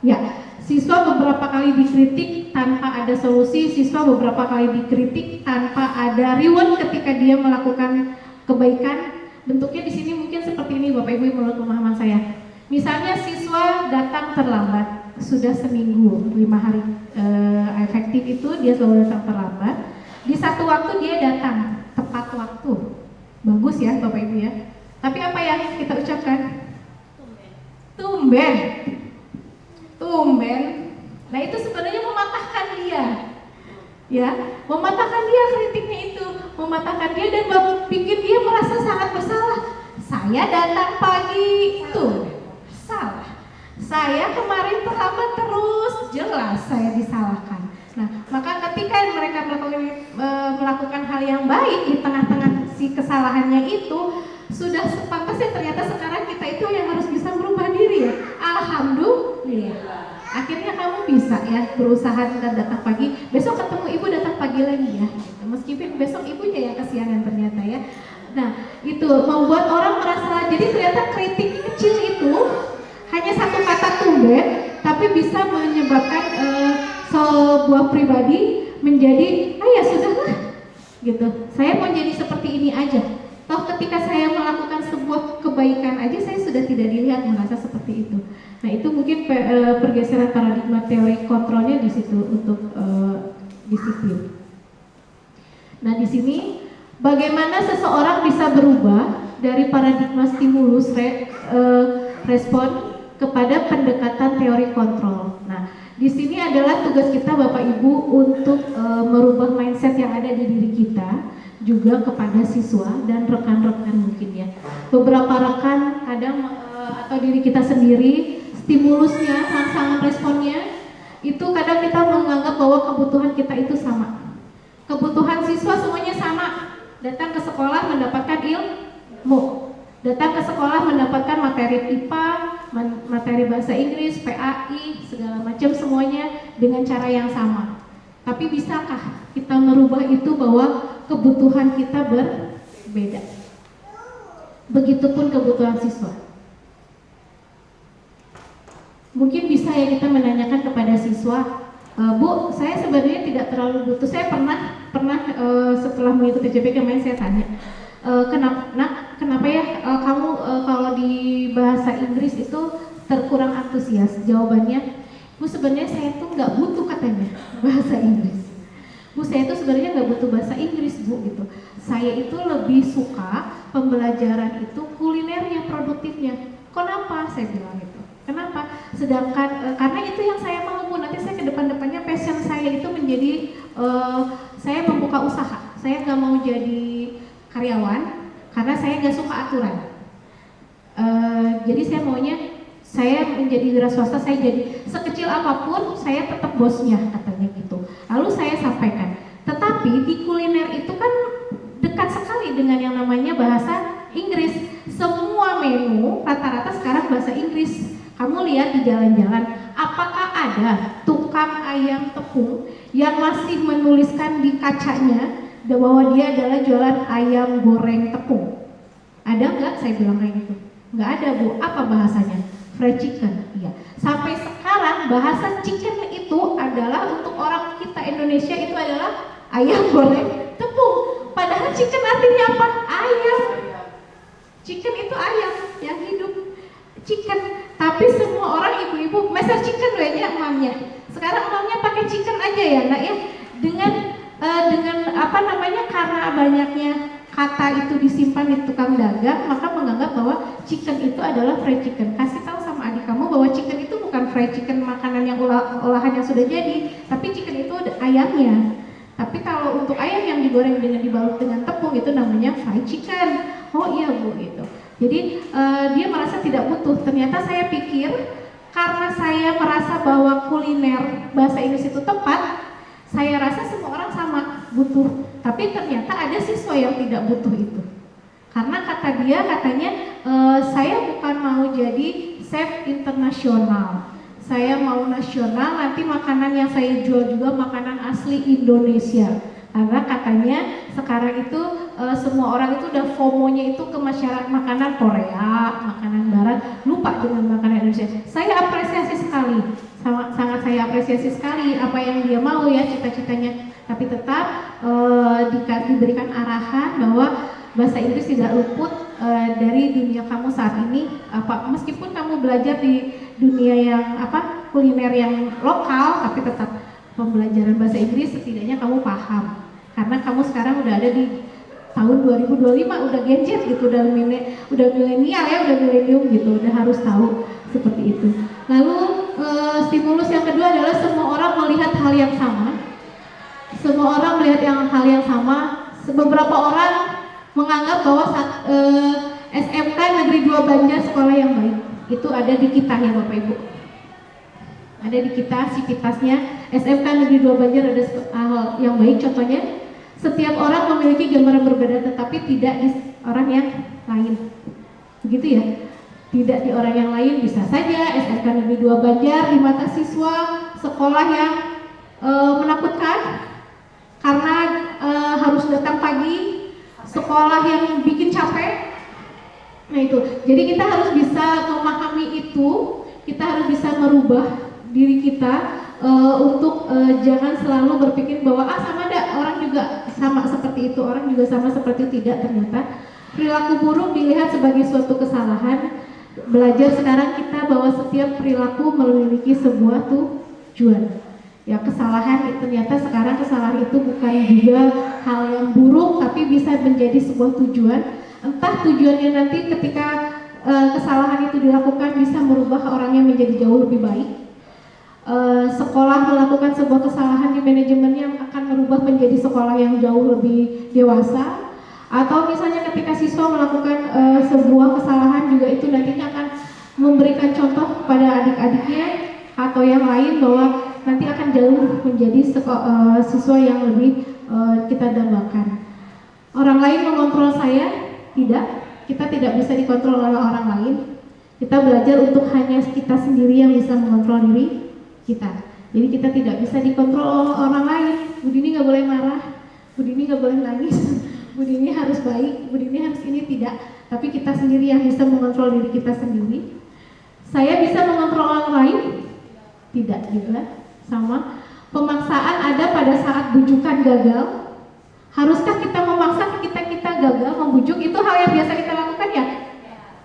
Ya, siswa beberapa kali dikritik tanpa ada solusi, siswa beberapa kali dikritik tanpa ada reward ketika dia melakukan kebaikan. Bentuknya di sini mungkin seperti ini Bapak Ibu menurut pemahaman saya. Misalnya siswa datang terlambat, sudah seminggu 5 hari efektif itu dia selalu datang terlambat. Di satu waktu dia datang tepat waktu. Bagus ya Bapak Ibu ya. Tapi apa yang kita ucapkan? Tumben. Tumben. Nah itu sebenarnya mematahkan dia. Ya, mematahkan dia kritiknya itu, mematahkan dia dan bikin dia merasa sangat bersalah. Saya datang pagi itu salah. Saya kemarin terlambat terus, jelas saya disalahkan. Nah, maka ketika mereka melakukan hal yang baik di tengah-tengah si kesalahannya itu, sudah sepantasnya ternyata sekarang kita itu yang harus bisa merubah diri ya. Alhamdulillah. Akhirnya kamu bisa ya berusaha dan datang pagi. Besok ketemu ibu datang pagi lagi ya. Meskipun besok ibunya yang kesiangan ternyata ya. Nah itu membuat orang merasa jadi ternyata kritik kecil itu hanya satu kata tumben, tapi bisa menyebabkan sebuah pribadi menjadi ya sudahlah gitu. Saya mau jadi seperti ini aja. Toh ketika saya melakukan sebuah kebaikan aja saya sudah tidak dilihat merasa seperti itu. Nah itu mungkin pergeseran paradigma teori kontrolnya di situ untuk disiplin. Nah di sini bagaimana seseorang bisa berubah dari paradigma stimulus respon kepada pendekatan teori kontrol. Nah di sini adalah tugas kita Bapak Ibu untuk merubah mindset yang ada di diri kita, juga kepada siswa dan rekan-rekan mungkin ya. Beberapa rekan kadang atau diri kita sendiri stimulusnya, rangsangan responnya itu kadang kita menganggap bahwa kebutuhan kita itu sama. Kebutuhan siswa semuanya sama. Datang ke sekolah mendapatkan ilmu, datang ke sekolah mendapatkan materi IPA, materi bahasa Inggris, PAI, segala macam semuanya dengan cara yang sama. Tapi bisakah kita merubah itu bahwa kebutuhan kita berbeda? Begitupun kebutuhan siswa. Mungkin bisa ya kita menanyakan kepada siswa, Bu, saya sebenarnya tidak terlalu butuh. Saya pernah setelah mengikuti JPK kemarin saya tanya, kenapa ya kamu kalau di bahasa Inggris itu terkurang antusias? Jawabannya, Bu sebenarnya saya tuh nggak butuh katanya bahasa Inggris. Bu saya tuh sebenarnya nggak butuh bahasa Inggris Bu gitu. Saya itu lebih suka pembelajaran itu kulinernya, produktifnya. Kenapa? Saya bilang itu. Kenapa? Sedangkan karena itu yang saya mau Bu. Nanti saya ke depan-depannya passion saya itu menjadi saya membuka usaha. Saya nggak mau jadi karyawan karena saya nggak suka aturan. Jadi saya maunya saya menjadi wira swasta, saya jadi sekecil apapun saya tetap bosnya katanya gitu. Lalu saya sampaikan. Tetapi di kuliner itu kan dekat sekali dengan yang namanya bahasa Inggris. Semua menu rata-rata sekarang bahasa Inggris. Kamu lihat di jalan-jalan, apakah ada tukang ayam tepung yang masih menuliskan di kacanya bahwa dia adalah jualan ayam goreng tepung? Ada nggak? Saya bilang kayak gitu. Nggak ada Bu. Apa bahasanya? Fried chicken. Iya. Sampai sekarang bahasa chicken itu adalah untuk orang kita Indonesia itu adalah ayam goreng tepung. Padahal chicken artinya apa? Ayam. Chicken itu ayam yang hidup. Chicken. Tapi semua orang ibu-ibu masak chicken wehnya emangnya. Sekarang emangnya pakai chicken aja ya nak ya. Dengan apa namanya, karena banyaknya kata itu disimpan di tukang dagang, maka menganggap bahwa chicken itu adalah fried chicken. Kasih tahu sama adik kamu bahwa chicken itu bukan fried chicken makanan yang olahan yang sudah jadi, tapi chicken itu ayamnya. Tapi kalau untuk ayam yang digoreng dengan dibalut dengan tepung itu namanya fried chicken. Oh iya Bu gitu. Jadi dia merasa tidak butuh. Ternyata saya pikir karena saya merasa bahwa kuliner bahasa Inggris itu tepat, saya rasa semua orang sama butuh. Tapi ternyata ada siswa yang tidak butuh itu. Karena kata dia katanya saya bukan mau jadi chef internasional. Saya mau nasional, nanti makanan yang saya jual juga makanan asli Indonesia. Karena katanya sekarang itu semua orang itu udah FOMO-nya itu ke masyarakat makanan Korea, makanan Barat, lupa dengan makanan Indonesia. Saya apresiasi sekali, sangat saya apresiasi sekali apa yang dia mau ya cita-citanya. Tapi tetap diberikan arahan bahwa bahasa Inggris tidak luput dari dunia kamu saat ini. Meskipun kamu belajar di dunia yang kuliner yang lokal, tapi tetap pembelajaran bahasa Inggris setidaknya kamu paham. Karena kamu sekarang udah ada di tahun 2025, udah gadget gitu, udah milenial ya, udah milenium gitu, udah harus tahu seperti itu. Lalu stimulus yang kedua adalah semua orang melihat hal yang sama. Semua orang melihat hal yang sama. Beberapa orang menganggap bahwa SMK Negeri 2 Banjar sekolah yang baik. Itu ada di kita ya Bapak Ibu. Ada di kita sivitasnya. SMK Negeri 2 Banjar ada hal yang baik. Contohnya, setiap orang memiliki gambaran berbeda, tetapi tidak di orang yang lain. Begitu ya? Tidak di orang yang lain. Bisa saja SMK Negeri 2 Banjar di mata siswa sekolah yang menakutkan karena harus datang pagi, sekolah yang bikin capek. Nah itu, jadi kita harus bisa memahami itu, kita harus bisa merubah diri kita untuk jangan selalu berpikir bahwa sama ada orang juga sama seperti itu, orang juga sama seperti itu. Tidak, ternyata perilaku buruk dilihat sebagai suatu kesalahan. Belajar sekarang kita bahwa setiap perilaku memiliki sebuah tujuan. Ya, kesalahan ternyata sekarang kesalahan itu bukan juga hal yang buruk, tapi bisa menjadi sebuah tujuan. Entah tujuannya nanti ketika kesalahan itu dilakukan bisa merubah orangnya menjadi jauh lebih baik. Sekolah melakukan sebuah kesalahan di manajemennya akan merubah menjadi sekolah yang jauh lebih dewasa. Atau misalnya ketika siswa melakukan sebuah kesalahan juga itu nantinya akan memberikan contoh kepada adik-adiknya atau yang lain bahwa nanti akan jauh menjadi siswa yang lebih kita dambakan. Orang lain mengontrol saya? Tidak, kita tidak bisa dikontrol oleh orang lain. Kita belajar untuk hanya kita sendiri yang bisa mengontrol diri kita. Jadi kita tidak bisa dikontrol oleh orang lain. Bu Dini nggak boleh marah, Bu Dini nggak boleh nangis, Bu Dini harus baik, Bu Dini harus ini, tidak. Tapi kita sendiri yang bisa mengontrol diri kita sendiri. Saya bisa mengontrol orang lain? Tidak juga. Sama. Pemaksaan ada pada saat bujukan gagal. Haruskah kita memaksa kita gagal membujuk? Itu hal yang biasa kita lakukan ya?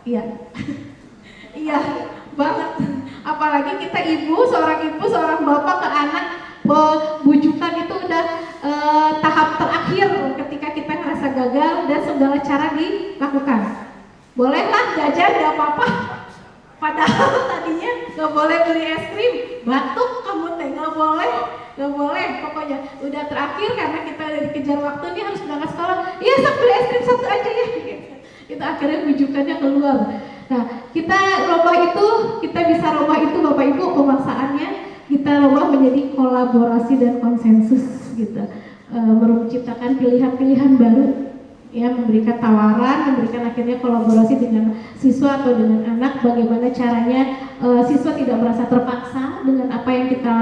Iya. Iya banget. Apalagi kita seorang bapak ke anak, bujukan itu udah tahap terakhir ketika kita ngerasa gagal dan segala cara dilakukan. Bolehlah jajan, gak apa-apa. Padahal tadinya gak boleh beli es krim, batuk kamu teh, gak boleh, pokoknya udah terakhir karena kita udah dikejar waktu nih harus berangkat sekolah. Iya, sok beli es krim satu aja ya. Itu akhirnya bujukannya keluar. Nah, kita bisa robah itu Bapak Ibu pemaksaannya, kita robah menjadi kolaborasi dan konsensus gitu, menciptakan pilihan-pilihan baru. Ya, memberikan tawaran, memberikan akhirnya kolaborasi dengan siswa atau dengan anak, bagaimana caranya siswa tidak merasa terpaksa dengan apa yang kita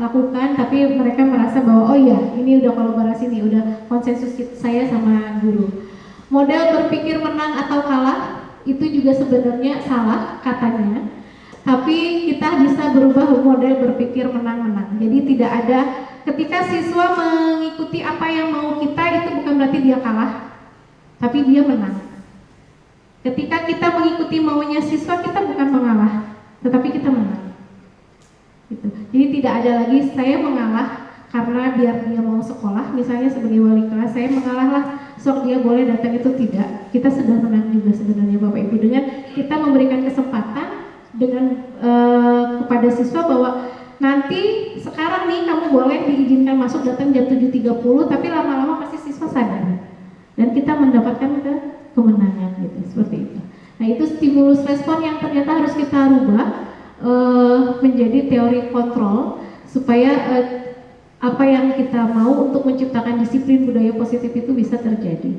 lakukan, tapi mereka merasa bahwa oh iya, ini udah kolaborasi nih, udah konsensus saya sama guru. Model berpikir menang atau kalah itu juga sebenarnya salah katanya, tapi kita bisa berubah model berpikir menang-menang. Jadi tidak ada, ketika siswa mengikuti apa yang mau kita, itu bukan berarti dia kalah, tapi dia menang. Ketika kita mengikuti maunya siswa, kita bukan mengalah, tetapi kita menang. Gitu. Jadi tidak ada lagi saya mengalah karena biar dia mau sekolah, misalnya sebagai wali kelas saya mengalah lah, sok dia boleh datang, itu tidak. Kita sudah menang juga sebenarnya Bapak Ibu dengan kita memberikan kesempatan dengan kepada siswa bahwa nanti sekarang nih kamu boleh diizinkan masuk datang jam 7.30, tapi lama-lama pasti siswa sadar. Dan kita mendapatkan kemenangan gitu, seperti itu. Nah, itu stimulus respon yang ternyata harus kita rubah menjadi teori kontrol supaya apa yang kita mau untuk menciptakan disiplin budaya positif itu bisa terjadi.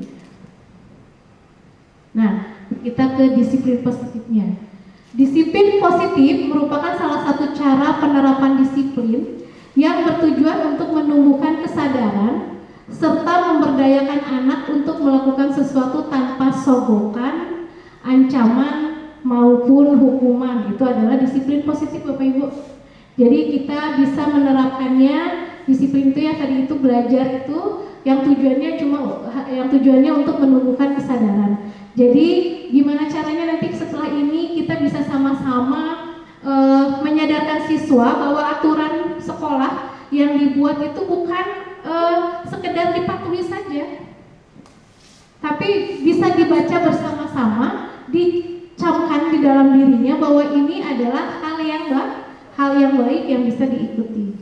Nah, kita ke disiplin positifnya. Disiplin positif merupakan salah satu cara penerapan disiplin yang bertujuan untuk menumbuhkan kesadaran serta memberdayakan anak untuk melakukan sesuatu tanpa sogokan, ancaman, maupun hukuman. Itu adalah disiplin positif Bapak Ibu. Jadi kita bisa menerapkannya, disiplin itu ya tadi itu belajar itu yang tujuannya untuk menumbuhkan kesadaran. Jadi gimana caranya nanti setelah ini kita bisa sama-sama menyadarkan siswa bahwa aturan sekolah yang dibuat itu bukan sekedar dipatuhi saja, tapi bisa dibaca bersama-sama, dicamkan di dalam dirinya bahwa ini adalah hal yang baik yang bisa diikuti,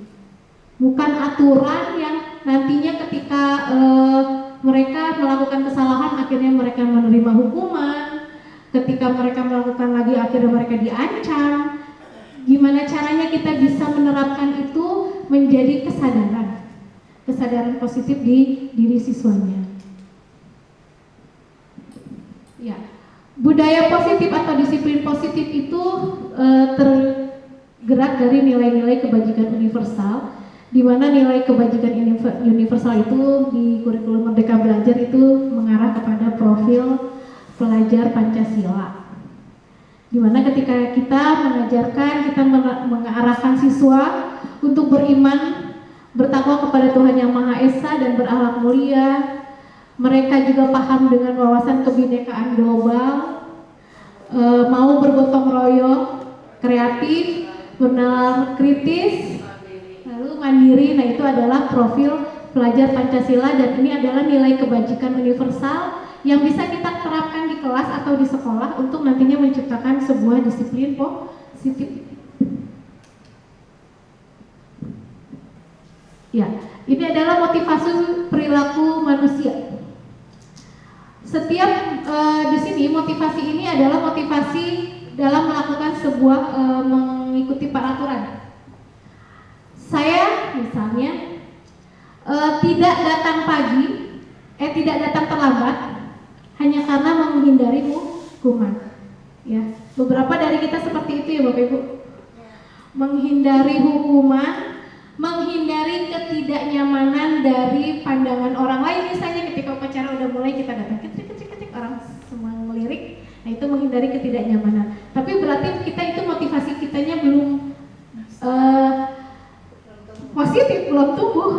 bukan aturan yang nantinya ketika mereka melakukan kesalahan akhirnya mereka menerima hukuman, ketika mereka melakukan lagi akhirnya mereka diancam. Gimana caranya kita bisa menerapkan itu menjadi kesadaran positif di diri siswanya. Ya, budaya positif atau disiplin positif itu tergerak dari nilai-nilai kebajikan universal, di mana nilai kebajikan universal itu di kurikulum Merdeka Belajar itu mengarah kepada profil pelajar Pancasila. Di mana ketika kita mengajarkan, kita mengarahkan siswa untuk beriman, bertakwa kepada Tuhan Yang Maha Esa dan berakhlak mulia. Mereka juga paham dengan wawasan kebinekaan global, mau bergotong royong, kreatif, bernalar kritis, lalu mandiri. Nah, itu adalah profil pelajar Pancasila, dan ini adalah nilai kebajikan universal yang bisa kita terapkan di kelas atau di sekolah untuk nantinya menciptakan sebuah disiplin positif. Ya, ini adalah motivasi perilaku manusia. Setiap di sini motivasi ini adalah motivasi dalam melakukan sebuah mengikuti peraturan. Saya misalnya tidak datang pagi, tidak datang terlambat hanya karena menghindari hukuman. Ya, beberapa dari kita seperti itu ya Bapak Ibu. Menghindari hukuman, menghindari ketidaknyamanan dari pandangan orang lain. Misalnya ketika upacara udah mulai kita datang ketik orang semua melirik. Nah, itu menghindari ketidaknyamanan. Tapi berarti kita itu motivasi kitanya belum positif, belum tumbuh.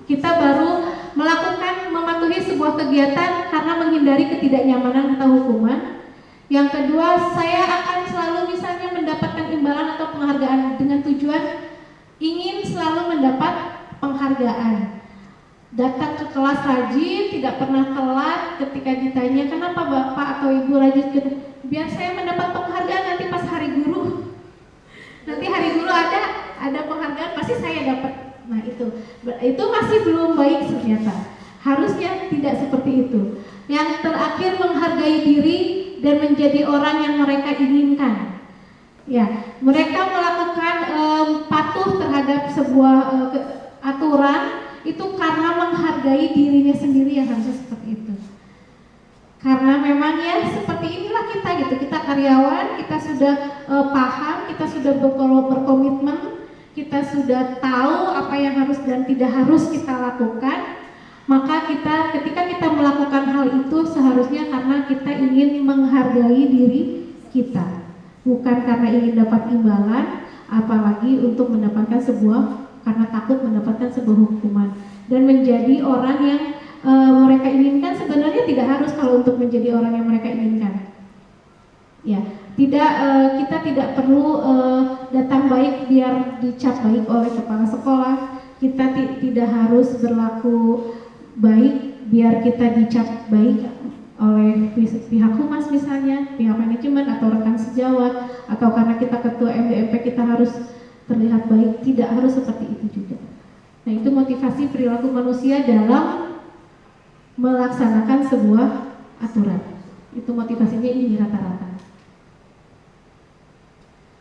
Kita baru melakukan mematuhi sebuah kegiatan karena menghindari ketidaknyamanan atau hukuman. Yang kedua, saya akan selalu misalnya mendapatkan imbalan atau penghargaan dengan tujuan ingin selalu mendapat penghargaan. Datang ke kelas rajin, tidak pernah telat. Ketika ditanya kenapa Bapak atau Ibu rajin, biar saya mendapat penghargaan nanti pas hari guru. Nanti hari guru ada penghargaan, pasti saya dapat. Nah, itu masih belum baik ternyata. Harusnya tidak seperti itu. Yang terakhir, menghargai diri dan menjadi orang yang mereka inginkan. Ya, mereka melakukan patuh terhadap sebuah aturan itu karena menghargai dirinya sendiri, yang harusnya seperti itu. Karena memang ya seperti inilah kita gitu. Kita karyawan, kita sudah paham, kita sudah berkomitmen, kita sudah tahu apa yang harus dan tidak harus kita lakukan. Maka ketika kita melakukan hal itu seharusnya karena kita ingin menghargai diri kita, bukan karena ingin dapat imbalan, apalagi untuk mendapatkan karena takut mendapatkan sebuah hukuman. Dan menjadi orang yang mereka inginkan sebenarnya tidak harus kalau untuk menjadi orang yang mereka inginkan. Ya, kita tidak perlu datang baik biar dicap baik oleh kepala sekolah. Kita tidak harus berlaku baik biar kita dicap baik oleh pihak humas misalnya, pihak manajemen atau rekan sejawat, atau karena kita ketua MDMP kita harus terlihat baik. Tidak harus seperti itu juga. Nah, itu motivasi perilaku manusia dalam melaksanakan sebuah aturan. Itu motivasinya ini rata-rata.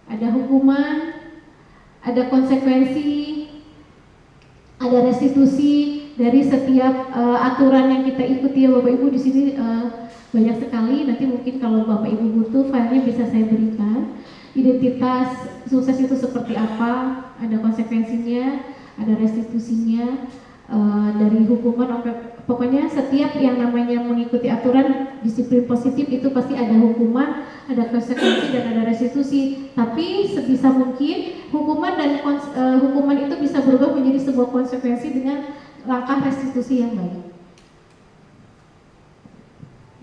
Ada hukuman, ada konsekuensi, ada restitusi dari setiap aturan yang kita ikuti ya Bapak Ibu. Di sini banyak sekali. Nanti mungkin kalau Bapak Ibu butuh filenya bisa saya berikan. Identitas sukses itu seperti apa? Ada konsekuensinya, ada restitusinya, dari hukuman. Pokoknya setiap yang namanya mengikuti aturan disiplin positif itu pasti ada hukuman, ada konsekuensi dan ada restitusi. Tapi sebisa mungkin hukuman itu bisa berubah menjadi sebuah konsekuensi dengan langkah restitusi yang baik.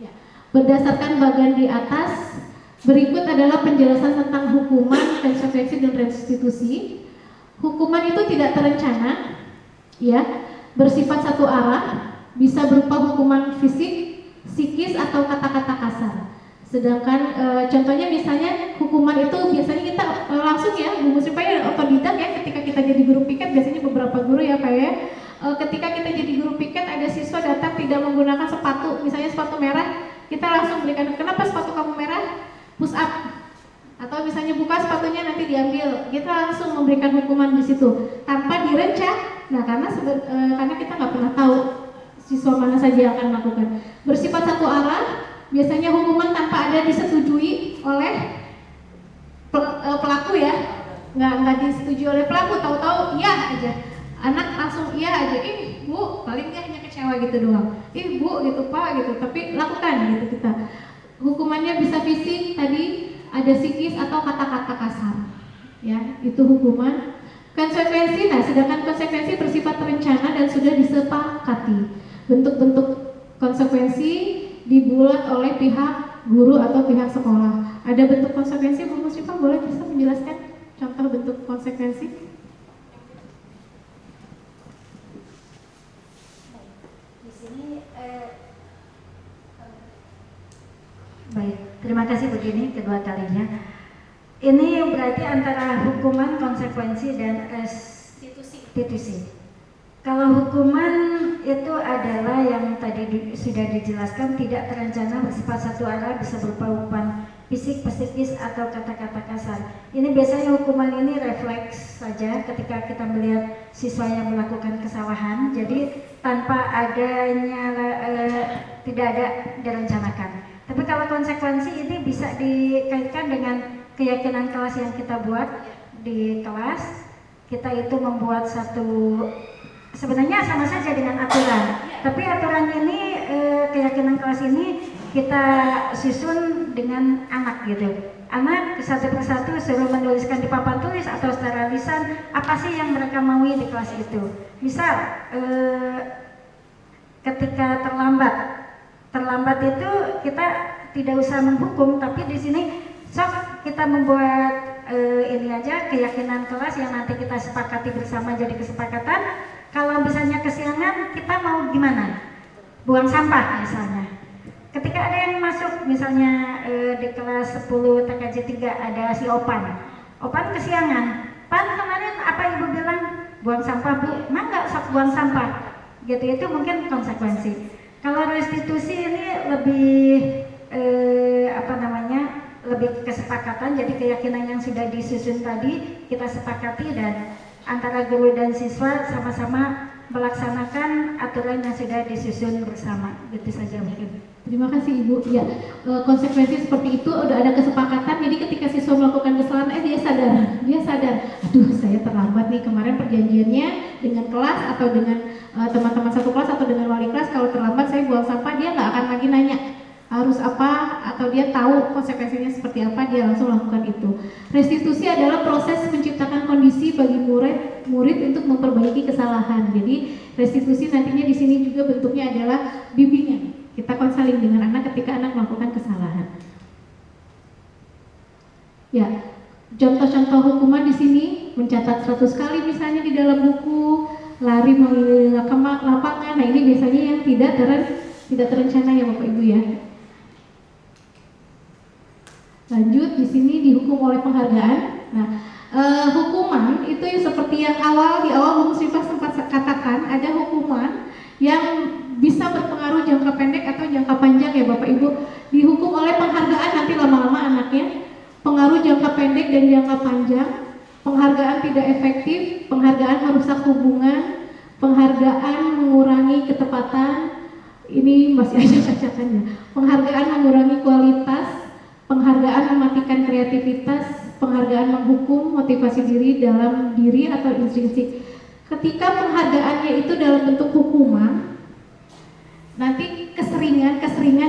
Ya. Berdasarkan bagian di atas, berikut adalah penjelasan tentang hukuman, konsekuensi dan restitusi. Hukuman itu tidak terencana, ya. bersifat satu arah, bisa berupa hukuman fisik, psikis atau kata-kata kasar. Sedangkan contohnya misalnya hukuman itu biasanya kita langsung ya, Bu Musrifah ya otodidak ya, ketika kita jadi guru piket biasanya beberapa guru ya Pak ya, ketika kita jadi guru piket ada siswa datang tidak menggunakan sepatu, misalnya sepatu merah, kita langsung berikan, kenapa sepatu kamu merah? Push up. Atau misalnya buka sepatunya nanti diambil, kita langsung memberikan hukuman di situ tanpa direncah. Nah karena kita nggak pernah tahu siswa mana saja yang akan melakukan. Bersifat satu arah, biasanya hukuman tanpa ada disetujui oleh pelaku ya, nggak disetujui oleh pelaku, tahu-tahu iya aja, anak langsung iya aja, Bu paling nggak hanya kecewa gitu doang, Bu gitu Pak gitu, tapi lakukan gitu kita. Hukumannya bisa fisik tadi, ada psikis atau kata-kata kasar, ya itu hukuman. Konsekuensi, nah sedangkan konsekuensi bersifat terencana dan sudah disepakati. Bentuk-bentuk konsekuensi dibuat oleh pihak guru atau pihak sekolah. Ada bentuk konsekuensi, Bu Musrifah boleh bisa menjelaskan contoh bentuk konsekuensi? Di sini baik, terima kasih begini kedua kalinya. Ini berarti antara hukuman, konsekuensi, dan restitusi. Kalau hukuman itu adalah yang tadi sudah dijelaskan, tidak terencana, bersifat satu arah, bisa berupa hukuman fisik, psikis, atau kata-kata kasar. Ini biasanya hukuman ini refleks saja ketika kita melihat siswa yang melakukan kesalahan, jadi tanpa adanya tidak ada direncanakan. Tapi kalau konsekuensi ini bisa dikaitkan dengan keyakinan kelas yang kita buat di kelas. Kita itu membuat satu, sebenarnya sama saja dengan aturan, tapi aturan ini keyakinan kelas ini kita susun dengan anak gitu. Anak satu persatu suruh menuliskan di papan tulis atau secara lisan apa sih yang mereka maui di kelas itu. Misal ketika terlambat itu kita tidak usah menghukum, tapi di sini sok kita membuat ini aja keyakinan kelas yang nanti kita sepakati bersama jadi kesepakatan. Kalau misalnya kesiangan kita mau gimana? Buang sampah misalnya. Ketika ada yang masuk misalnya di kelas 10 TKJ 3 ada si Opan kesiangan. Pan kemarin apa ibu bilang? Buang sampah Bu, mangga sok buang sampah. Gitu, itu mungkin konsekuensi. Kalau restitusi ini lebih lebih kesepakatan, jadi keyakinan yang sudah disusun tadi kita sepakati dan antara guru dan siswa sama-sama melaksanakan aturan yang sudah disusun bersama. Gitu saja mungkin. Terima kasih Ibu. Ya, konsekuensi seperti itu udah ada kesepakatan. Jadi ketika siswa melakukan kesalahan, dia sadar, aduh saya terlambat nih, kemarin perjanjiannya dengan kelas atau dengan teman-teman satu kelas atau dengan wali kelas, kalau terlambat saya buang sampah, dia nggak akan lagi nanya harus apa, atau dia tahu konsekuensinya seperti apa, dia langsung lakukan itu. Restitusi adalah proses menciptakan kondisi bagi murid untuk memperbaiki kesalahan. Jadi restitusi nantinya di sini juga bentuknya adalah bimbingan. Kita konseling dengan anak ketika anak melakukan kesalahan. Ya, contoh-contoh hukuman di sini mencatat 100 kali misalnya di dalam buku, lari mengelilingi lapangan. Nah, ini biasanya yang tidak terencana ya Bapak Ibu ya. Lanjut, di sini dihukum oleh penghargaan. Nah, hukuman itu seperti yang di awal Bu Musrifah sempat katakan, ada hukuman yang bisa berpengaruh jangka pendek atau jangka panjang ya Bapak Ibu. Dihukum oleh penghargaan, nanti lama-lama anaknya pengaruh jangka pendek dan jangka panjang. Penghargaan tidak efektif, penghargaan merusak hubungan, penghargaan mengurangi ketepatan. Ini masih ada cacatannya. Penghargaan mengurangi kualitas, penghargaan mematikan kreativitas, penghargaan menghukum motivasi diri dalam diri atau intrinsik. Ketika penghargaannya itu dalam bentuk hukuman, nanti keseringan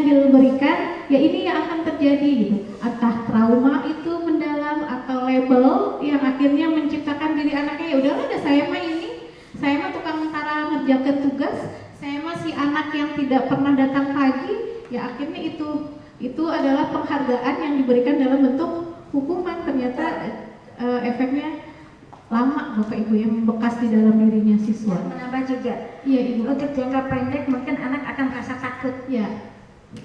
diberikan, ya ini yang akan terjadi gitu. Entah trauma itu mendalam atau label yang akhirnya menciptakan diri anaknya, ya udahlah saya mah tukang tentara ngerjakan tugas, saya masih anak yang tidak pernah datang pagi, ya akhirnya itu adalah penghargaan yang diberikan dalam bentuk hukuman. Ternyata efeknya lama Bapak Ibu yang membekas di dalam dirinya siswa. Menambah juga. Iya Ibu. Untuk jangka pendek mungkin anak akan merasa takut. Ya.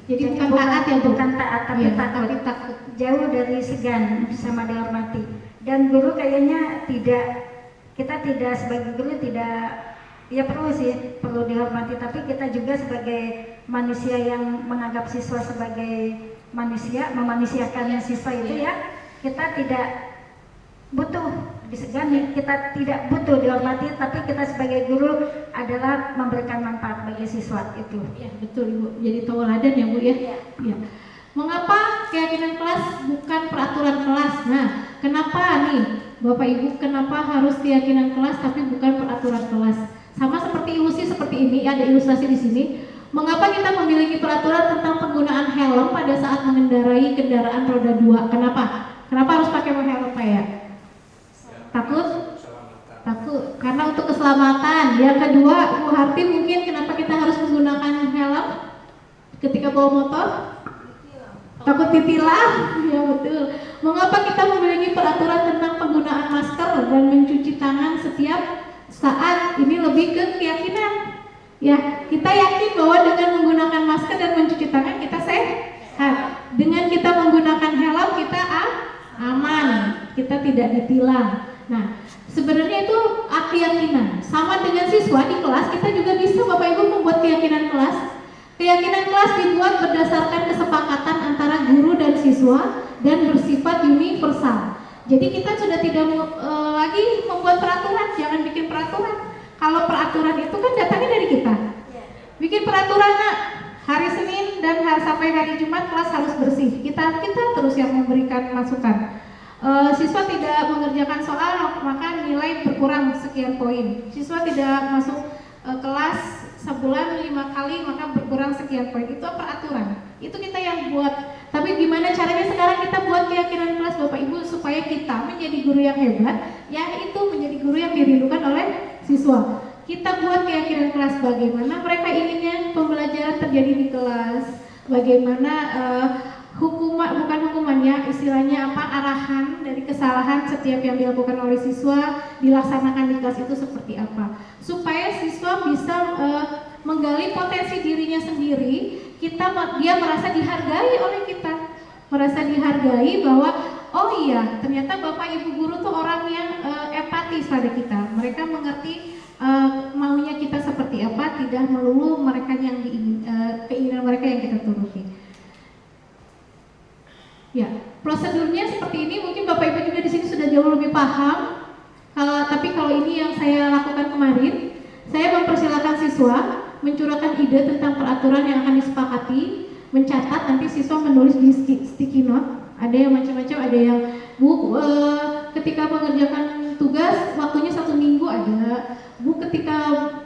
Jadi bukan taat ya Bu? Bukan taat tapi Ya, takut. tapi takut. Jauh dari segan sama dihormati. Dan guru kayaknya kita tidak sebagai guru tidak, ya perlu sih, perlu dihormati, tapi kita juga sebagai manusia yang menganggap siswa sebagai manusia, memanusiakan siswa itu ya, kita tidak butuh disegani, kita tidak butuh dihormati, tapi kita sebagai guru adalah memberikan manfaat bagi siswa itu. Ya betul Ibu, jadi tauladan ya Bu ya. Ya. Mengapa keyakinan kelas bukan peraturan kelas? Nah, kenapa nih Bapak Ibu, kenapa harus keyakinan kelas tapi bukan peraturan kelas? Sama seperti ilusi seperti ini, ada ilustrasi di sini. Mengapa kita memiliki peraturan tentang penggunaan helm pada saat mengendarai kendaraan roda 2? Kenapa? Kenapa harus pakai helm Pak ya? Takut? Takut, karena untuk keselamatan. Yang kedua, Bu Harti mungkin kenapa kita harus menggunakan helm ketika bawa motor? Takut ditilang? Ya betul. Mengapa kita memiliki peraturan tentang penggunaan masker dan mencuci tangan setiap saat? Ini lebih ke keyakinan. Ya, kita yakin bahwa dengan menggunakan masker dan mencuci tangan kita sehat. Dengan kita menggunakan helm kita aman, kita tidak ditilang. Nah, sebenarnya itu keyakinan. Sama dengan siswa di kelas, kita juga bisa Bapak Ibu membuat keyakinan kelas. Keyakinan kelas dibuat berdasarkan kesepakatan antara guru dan siswa dan bersifat universal. Jadi kita sudah tidak lagi membuat peraturan, jangan bikin peraturan. Kalau peraturan itu kan datangnya dari kita. Bikin peraturan nak, hari Senin dan sampai hari Jumat kelas harus bersih. Kita terus yang memberikan masukan. Siswa tidak mengerjakan soal maka nilai berkurang sekian poin. Siswa tidak masuk kelas sebulan 5 kali maka berkurang sekian poin. Itu peraturan. Itu kita yang buat. Tapi gimana caranya sekarang kita buat keyakinan kelas Bapak Ibu supaya kita menjadi guru yang hebat, yaitu menjadi guru yang dirindukan oleh siswa. Kita buat keyakinan kelas bagaimana mereka inginnya pembelajaran terjadi di kelas, bagaimana bukan hukumannya, istilahnya apa, arahan dari kesalahan setiap yang dilakukan oleh siswa dilaksanakan di kelas itu seperti apa, supaya siswa bisa menggali potensi dirinya sendiri. Dia merasa dihargai oleh kita, merasa dihargai bahwa oh iya ternyata Bapak Ibu guru tuh orang yang empatis pada kita. Mereka mengerti maunya kita seperti apa, tidak melulu mereka yang keinginan mereka yang kita turuti. Ya, prosedurnya seperti ini. Mungkin Bapak Ibu juga di sini sudah jauh lebih paham. Tapi kalau ini yang saya lakukan kemarin, saya mempersilahkan siswa mencurahkan ide tentang peraturan yang akan disepakati, mencatat, nanti siswa menulis di sticky note. Ada yang macam-macam, ada yang ketika mengerjakan tugas waktunya 1 minggu, ada ketika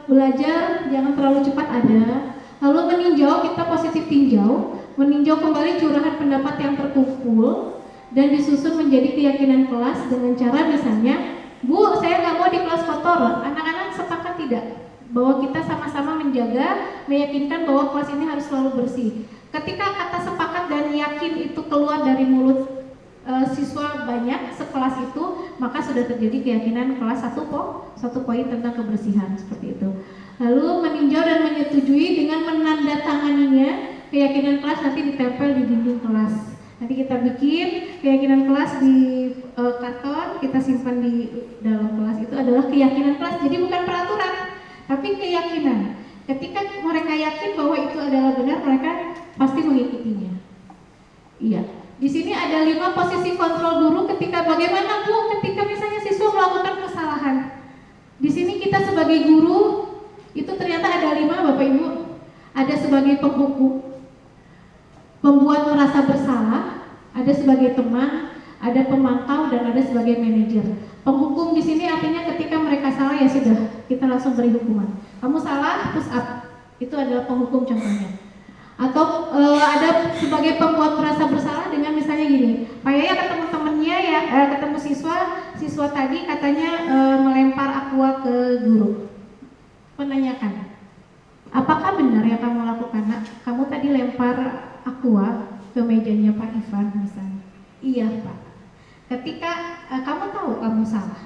belajar jangan terlalu cepat, ada. Lalu meninjau, kita positif tinjau, meninjau kembali curahan pendapat yang terkumpul dan disusun menjadi keyakinan kelas dengan cara misalnya, Bu, saya nggak mau di kelas kotor. Anak-anak sepakat tidak bahwa kita sama-sama menjaga, meyakinkan bahwa kelas ini harus selalu bersih. Ketika kata sepakat dan yakin itu keluar dari mulut siswa banyak sekelas itu, maka sudah terjadi keyakinan kelas satu poin tentang kebersihan seperti itu. Lalu meninjau dan menyetujui dengan menandatanganinya, keyakinan kelas nanti ditempel di dinding kelas. Nanti kita bikin keyakinan kelas di karton, kita simpan di dalam kelas. Itu adalah keyakinan kelas. Jadi bukan peraturan, tapi keyakinan. Ketika mereka yakin bahwa itu adalah benar, mereka pasti mengikutinya. Iya. Di sini ada 5 posisi kontrol guru ketika bagaimana Bu, ketika misalnya siswa melakukan kesalahan. Di sini kita sebagai guru itu ternyata ada 5 Bapak Ibu. Ada sebagai penghukum, pembuat merasa bersalah, ada sebagai teman, ada pemantau, dan ada sebagai manajer. Penghukum di sini artinya ketika mereka salah ya sudah, kita langsung beri hukuman. Kamu salah, push up. Itu adalah penghukum contohnya. Atau ada sebagai pembuat merasa bersalah dengan misalnya gini, Pak Yaya ketemu temennya ya, ketemu siswa tadi katanya melempar aqua ke guru. Menanyakan, apakah benar yang kamu lakukan nak? Kamu tadi lempar aqua ke mejanya Pak Ivan misalnya. Iya Pak. Ketika kamu tahu kamu salah,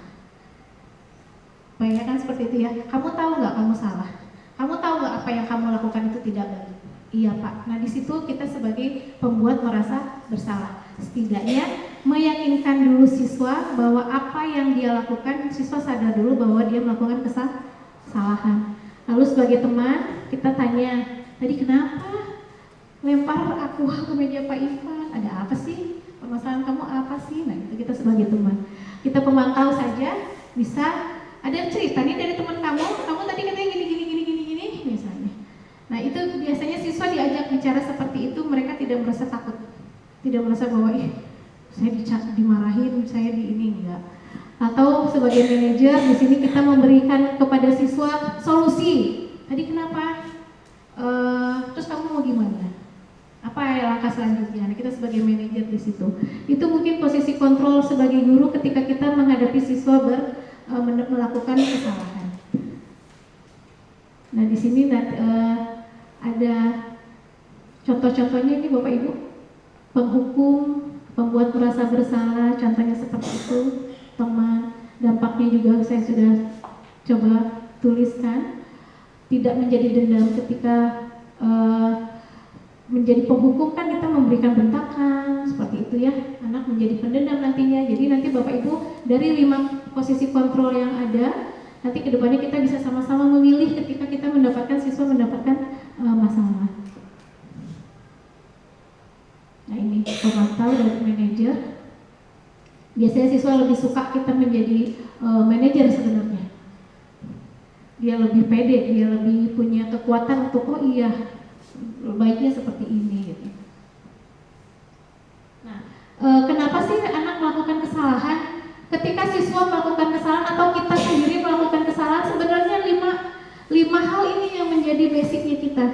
Banyak kan seperti itu ya. Kamu tahu nggak kamu salah? Kamu tahu nggak apa yang kamu lakukan itu tidak baik? Iya Pak. Nah di situ kita sebagai pembuat merasa bersalah. Setidaknya meyakinkan dulu siswa bahwa apa yang dia lakukan, siswa sadar dulu bahwa dia melakukan kesalahan. Lalu sebagai teman kita tanya, tadi kenapa lempar aku ke meja Pak Ivan? Ada apa sih? Permasalahan kamu apa sih? Nah itu kita sebagai teman. Kita pemantau saja, bisa ada cerita nih dari teman kamu tadi katanya gini misalnya. Nah itu biasanya siswa diajak bicara seperti itu, mereka tidak merasa takut, tidak merasa bahwa saya dimarahin, saya di ini enggak. Atau sebagai manajer di sini kita memberikan kepada siswa solusi. Tadi kenapa? Terus kamu mau gimana? Apa ya langkah selanjutnya? Nah, kita sebagai manajer di situ. Itu mungkin posisi kontrol sebagai guru ketika kita menghadapi siswa melakukan kesalahan. Nah di sini ada contoh-contohnya ini Bapak Ibu, penghukum, pembuat merasa bersalah, contohnya seperti itu, teman, dampaknya juga saya sudah coba tuliskan, tidak menjadi dendam ketika menjadi penghukum kan kita memberikan bentakan seperti itu ya, anak menjadi pendendam nantinya. Jadi nanti Bapak Ibu dari 5 posisi kontrol yang ada, nanti kedepannya kita bisa sama-sama memilih ketika kita mendapatkan siswa mendapatkan masalah. Nah ini pemantau dari manajer. Biasanya siswa lebih suka kita menjadi manajer sebenarnya. Dia lebih pede, dia lebih punya kekuatan untuk oh iya baiknya seperti ini gitu. Nah, kenapa sih anak melakukan kesalahan? Ketika siswa melakukan kesalahan atau kita sendiri melakukan kesalahan, sebenarnya lima hal ini yang menjadi basicnya kita.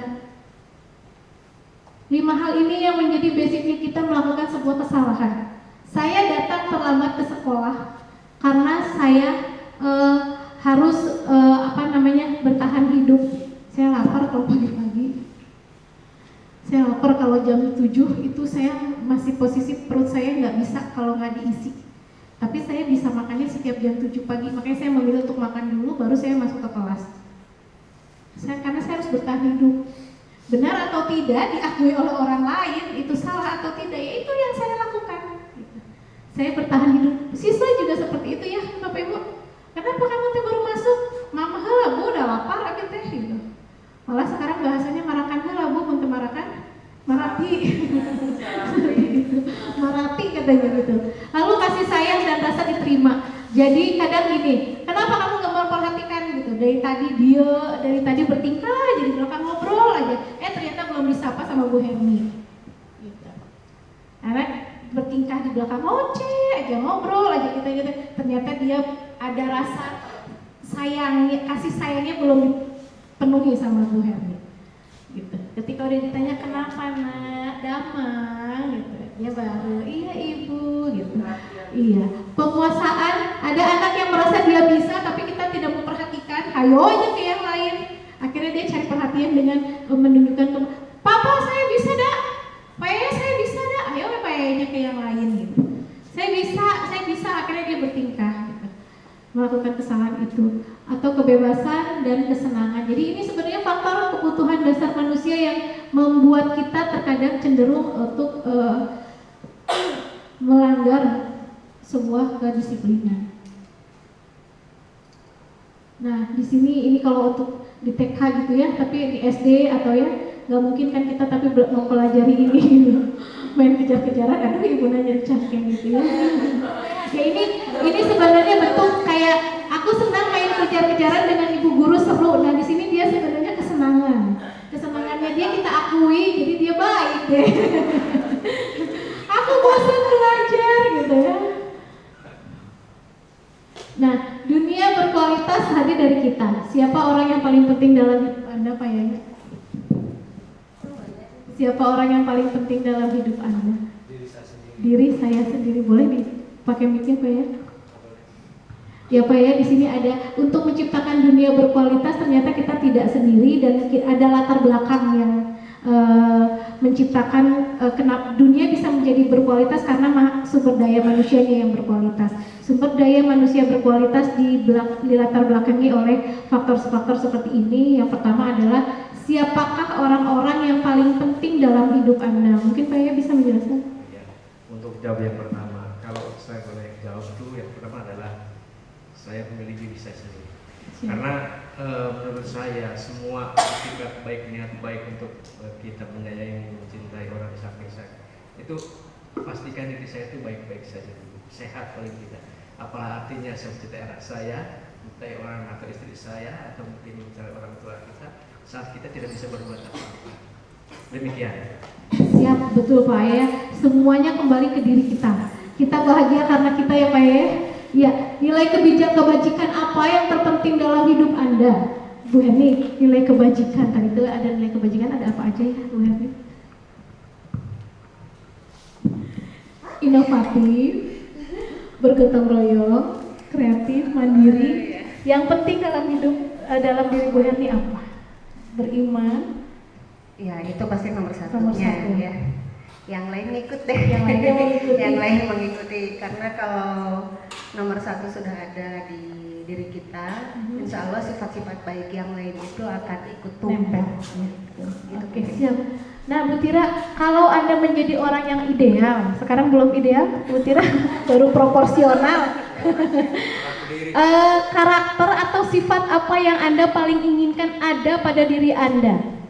5 hal ini yang menjadi basicnya kita melakukan sebuah kesalahan. Saya datang terlambat ke sekolah karena saya harus bertahan hidup. Saya lapar kalau pagi-pagi. Saya lapar kalau jam 7 itu saya masih posisi perut saya nggak bisa kalau nggak diisi. Tapi saya bisa makannya setiap jam 7 pagi, makanya saya memilih untuk makan dulu baru saya masuk ke kelas. Karena saya harus bertahan hidup. Benar atau tidak diakui oleh orang lain, itu salah atau tidak, ya itu yang saya lakukan. Saya bertahan hidup. Siswa juga seperti itu ya Bapak Ibu. Kenapa kamu tuh baru masuk? Mama Bu udah lapar abi teh gitu. Malah sekarang bahasanya marakan Bu untuk marakan Marati. Marati katanya gitu. Lalu kasih sayang dan rasa diterima. Jadi kadang gini, kenapa kamu nggak memperhatikan gitu? Dari tadi bertingkah jadi belakang ngobrol aja. Ternyata belum disapa sama Bu Hermi. Gitu. Karena bertingkah di belakang ngoceh aja, ngobrol aja kita gitu. Ternyata dia ada rasa kasih sayangnya belum dipenuhi sama Bu Hermi. Gitu. Ketika udah ditanya kenapa nak, Damang gitu. Dia baru, iya ibu gitu. Iya. Penguasaan, ada anak yang merasa dia bisa tapi kita tidak memperhatikan, hayo aja ke yang lain. Akhirnya dia cari perhatian dengan menunjukkan papa saya bisa dak, payah saya bisa dak, ayo payahnya ke yang lain gitu. Saya bisa, akhirnya dia bertingkah gitu. Melakukan kesalahan itu. Atau kebebasan dan kesenangan. Jadi ini sebenarnya faktor kebutuhan dasar manusia yang membuat kita terkadang cenderung untuk melanggar sebuah kedisiplinan. Nah, di sini ini kalau untuk di TK gitu ya, tapi di SD atau ya nggak mungkin kan kita tapi mempelajari ini gitu. Main kejar-kejaran, aduh ibu nanya cangkeng gitu ya. Ya ini sebenarnya bentuk kayak aku senang main kejar-kejaran dengan ibu guru seru. Nah di sini dia sebenarnya kesenangannya dia kita akui, jadi dia baik deh. Aku bosan belajar gitu ya. Nah dunia berkualitas hadir dari kita. Siapa orang yang paling penting dalam hidup Anda Pak Yaya? Siapa orang yang paling penting dalam hidup Anda? Diri saya sendiri. Boleh dipakai mic-nya Pak ya? Ya Pak ya, di sini ada untuk menciptakan dunia berkualitas ternyata kita tidak sendiri dan ada latar belakang yang menciptakan kenapa dunia bisa menjadi berkualitas karena sumber daya manusianya yang berkualitas. Sumber daya manusia berkualitas dilatar belakangi oleh faktor-faktor seperti ini. Yang pertama adalah siapakah orang-orang yang paling penting dalam hidup Anda? Mungkin Pak Yaya bisa menjelaskan? Ya, untuk jawab yang pertama, kalau saya boleh jawab itu yang pertama adalah saya memilih diri saya sendiri. Karena menurut saya semua sifat baik, niat baik untuk kita menyayangi, mencintai orang di samping saya itu pastikan diri saya itu baik-baik saja dulu, sehat paling tidak. Apalah artinya saya mencintai anak saya, mencintai orang atau istri saya, atau mungkin mencintai orang tua kita saat kita tidak bisa berbuat apa-apa. Demikian. Siap, betul Pak ya. Semuanya kembali ke diri kita. Kita bahagia karena kita ya Pak ya. Ya, nilai kebajikan apa yang terpenting dalam hidup Anda? Bu Heni, nilai kebajikan. Tadi itu ada nilai kebajikan, ada apa aja ya Bu Heni? Inovatif, bergotong royong, kreatif, mandiri. Yang penting dalam hidup dalam diri Bu Heni apa? Beriman. Ya, itu pasti nomor Nomor satunya satu. ya. Yang lain ngikut deh. Yang lainnya mengikuti. Yang lain mengikuti karena kalau nomor satu sudah ada di diri kita, insya Allah sifat-sifat baik yang lain itu akan ikut Nempel. tumbuh. Oke, siap. Nah, Bu Tira, kalau Anda menjadi orang yang ideal, sekarang belum ideal, Bu Tira, baru proporsional. Karakter atau sifat apa yang Anda paling inginkan ada pada diri Anda?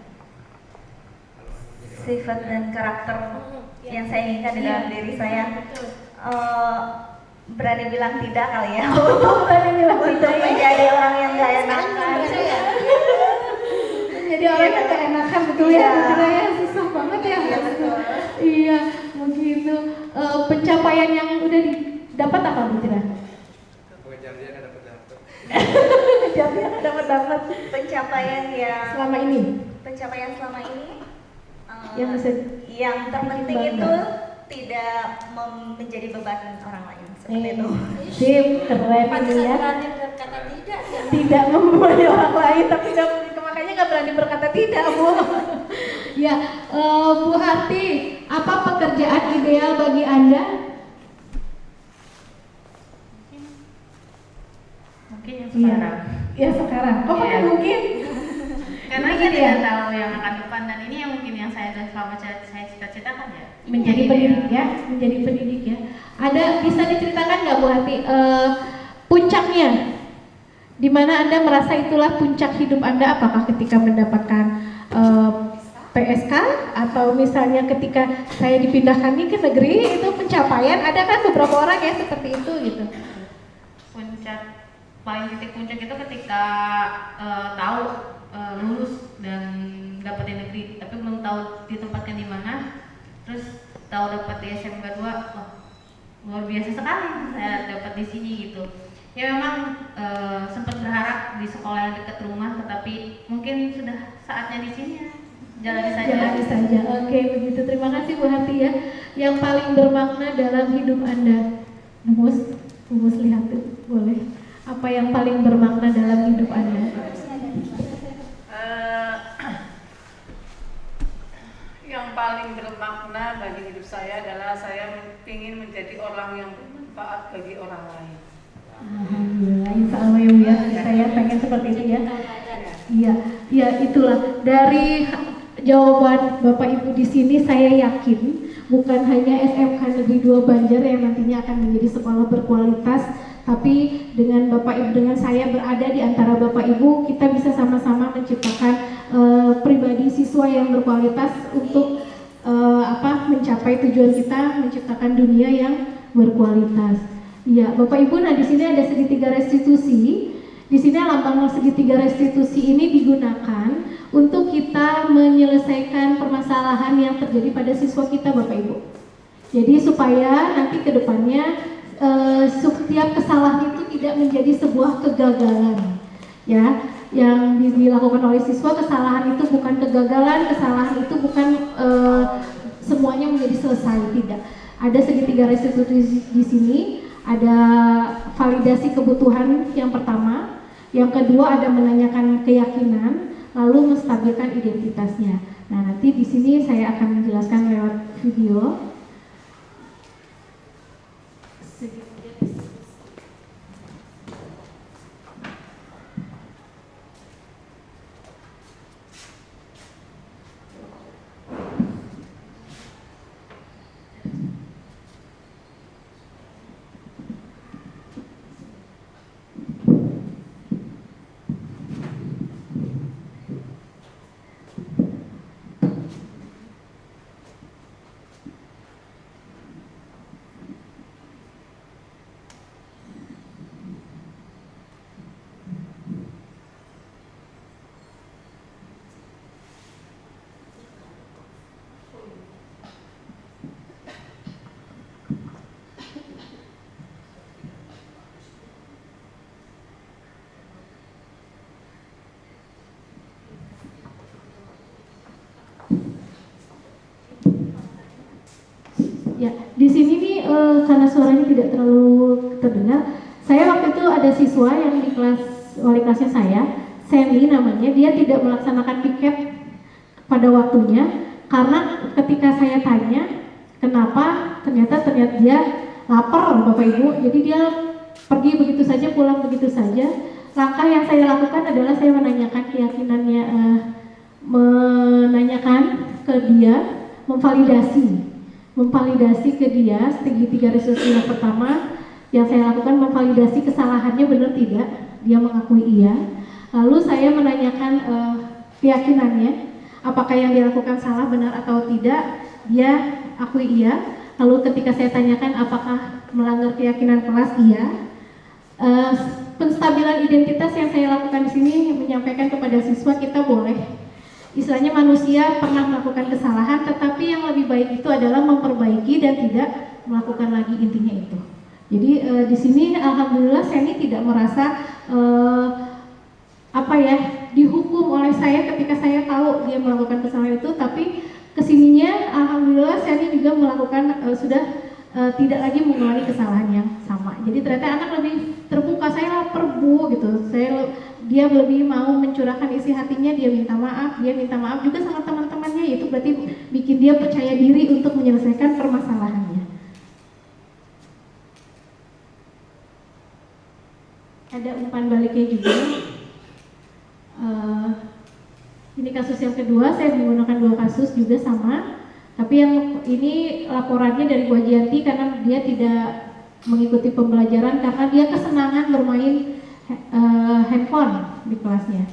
Sifat dan karakter yang saya inginkan di dalam diri saya, berani bilang tidak kali ya. Berani bilang Untuk tidak ya. menjadi orang yang gak enakan. Jadi orang yang gak enakan, betul ya, Bu Tira ya, susah banget ya. Iya, begitu. Pencapaian yang udah didapat apa Bu Tira? Pengejarnya kan dapat. Jadi dapat Pencapaian yang selama ini. Yang bisa yang terpenting bikin itu bangga. tidak menjadi beban orang lain seperti itu. Sip, keren ini ya. berkata tidak ya. Tidak membebani orang lain, tapi makanya nggak berani berkata tidak, Bu. Ya, Bu Hati, apa pekerjaan ideal bagi Anda? Mungkin yang sekarang. Ya sekarang. Oh, Iya. mungkin. Karena Mungkin saya ya. tidak tahu yang akan depan, dan ini yang mungkin yang saya dan selama saya cita-citakan ya. Menjadi Ini pendidik ya, menjadi pendidik ya. Ada bisa diceritakan nggak Bu Hati puncaknya? Di mana Anda merasa itulah puncak hidup Anda? Apakah ketika mendapatkan PSK atau misalnya ketika saya dipindahkan nih ke negeri, itu pencapaian? Ada kan beberapa orang ya seperti itu gitu. Paling titik puncak itu ketika tahu lulus dan dapat di negeri, tapi belum tahu ditempatkan di mana. Terus tahu dapat di SMK 2, wah luar biasa sekali saya dapat di sini gitu. Ya memang sempat berharap di sekolah yang dekat rumah, tetapi mungkin sudah saatnya di sini ya. Jalani saja. Jalani saja. Oke, begitu. Terima kasih Bu Hati ya. Yang paling bermakna dalam hidup Anda, Mus lihat tuh, boleh. Apa yang paling bermakna dalam hidup Anda? Yang paling bermakna bagi hidup saya adalah saya ingin menjadi orang yang bermanfaat bagi orang lain. Alhamdulillah, insya Allah ya Bu ya. Saya pengen seperti itu ya. Iya, iya itulah dari jawaban Bapak Ibu di sini saya yakin bukan hanya SMK Negeri 2 Banjar yang nantinya akan menjadi sekolah berkualitas, tapi dengan Bapak Ibu, dengan saya berada di antara Bapak Ibu, kita bisa sama-sama menciptakan pribadi siswa yang berkualitas untuk mencapai tujuan kita, menciptakan dunia yang berkualitas. Iya, Bapak Ibu, nah di sini ada segitiga restitusi. Di sini lambang segitiga restitusi ini digunakan untuk kita menyelesaikan permasalahan yang terjadi pada siswa kita, Bapak Ibu. Jadi supaya nanti ke depannya setiap kesalahan itu tidak menjadi sebuah kegagalan, ya. Yang dilakukan oleh siswa, kesalahan itu bukan kegagalan, kesalahan itu bukan semuanya menjadi selesai, tidak. Ada segitiga restitusi di sini. Ada validasi kebutuhan yang pertama, yang kedua ada menanyakan keyakinan, lalu menstabilkan identitasnya. Nah, nanti di sini saya akan menjelaskan lewat video. Ya, di sini nih karena suaranya tidak terlalu terdengar, saya waktu itu ada siswa yang di kelas wali kelasnya saya, Semi namanya, dia tidak melaksanakan piket pada waktunya karena ketika saya tanya kenapa, ternyata dia lapar Bapak Ibu, jadi dia pergi begitu saja, pulang begitu saja. Langkah yang saya lakukan adalah saya menanyakan keyakinannya, menanyakan ke dia, memvalidasi ke dia segitiga resursi. Yang pertama yang saya lakukan memvalidasi kesalahannya benar tidak, dia mengakui iya. Lalu saya menanyakan keyakinannya, apakah yang dilakukan salah, benar atau tidak, dia akui iya. Lalu ketika saya tanyakan apakah melanggar keyakinan kelas, iya. Penstabilan identitas yang saya lakukan di sini menyampaikan kepada siswa, kita boleh, istilahnya manusia pernah melakukan kesalahan, tetapi yang lebih baik itu adalah memperbaiki dan tidak melakukan lagi, intinya itu. Jadi di sini alhamdulillah Seni tidak merasa dihukum oleh saya ketika saya tahu dia melakukan kesalahan itu, tapi kesininya alhamdulillah Seni juga melakukan tidak lagi mengulangi kesalahan yang sama. Jadi ternyata anak lebih terbuka, saya lapar Bu gitu. Dia lebih mau mencurahkan isi hatinya, dia minta maaf juga sama teman-temannya, itu berarti bikin dia percaya diri untuk menyelesaikan permasalahannya. Ada umpan baliknya juga. Ini kasus yang kedua, saya menggunakan 2 kasus juga sama, tapi yang ini laporannya dari Bu Ajianti karena dia tidak mengikuti pembelajaran karena dia kesenangan bermain handphone di kelasnya.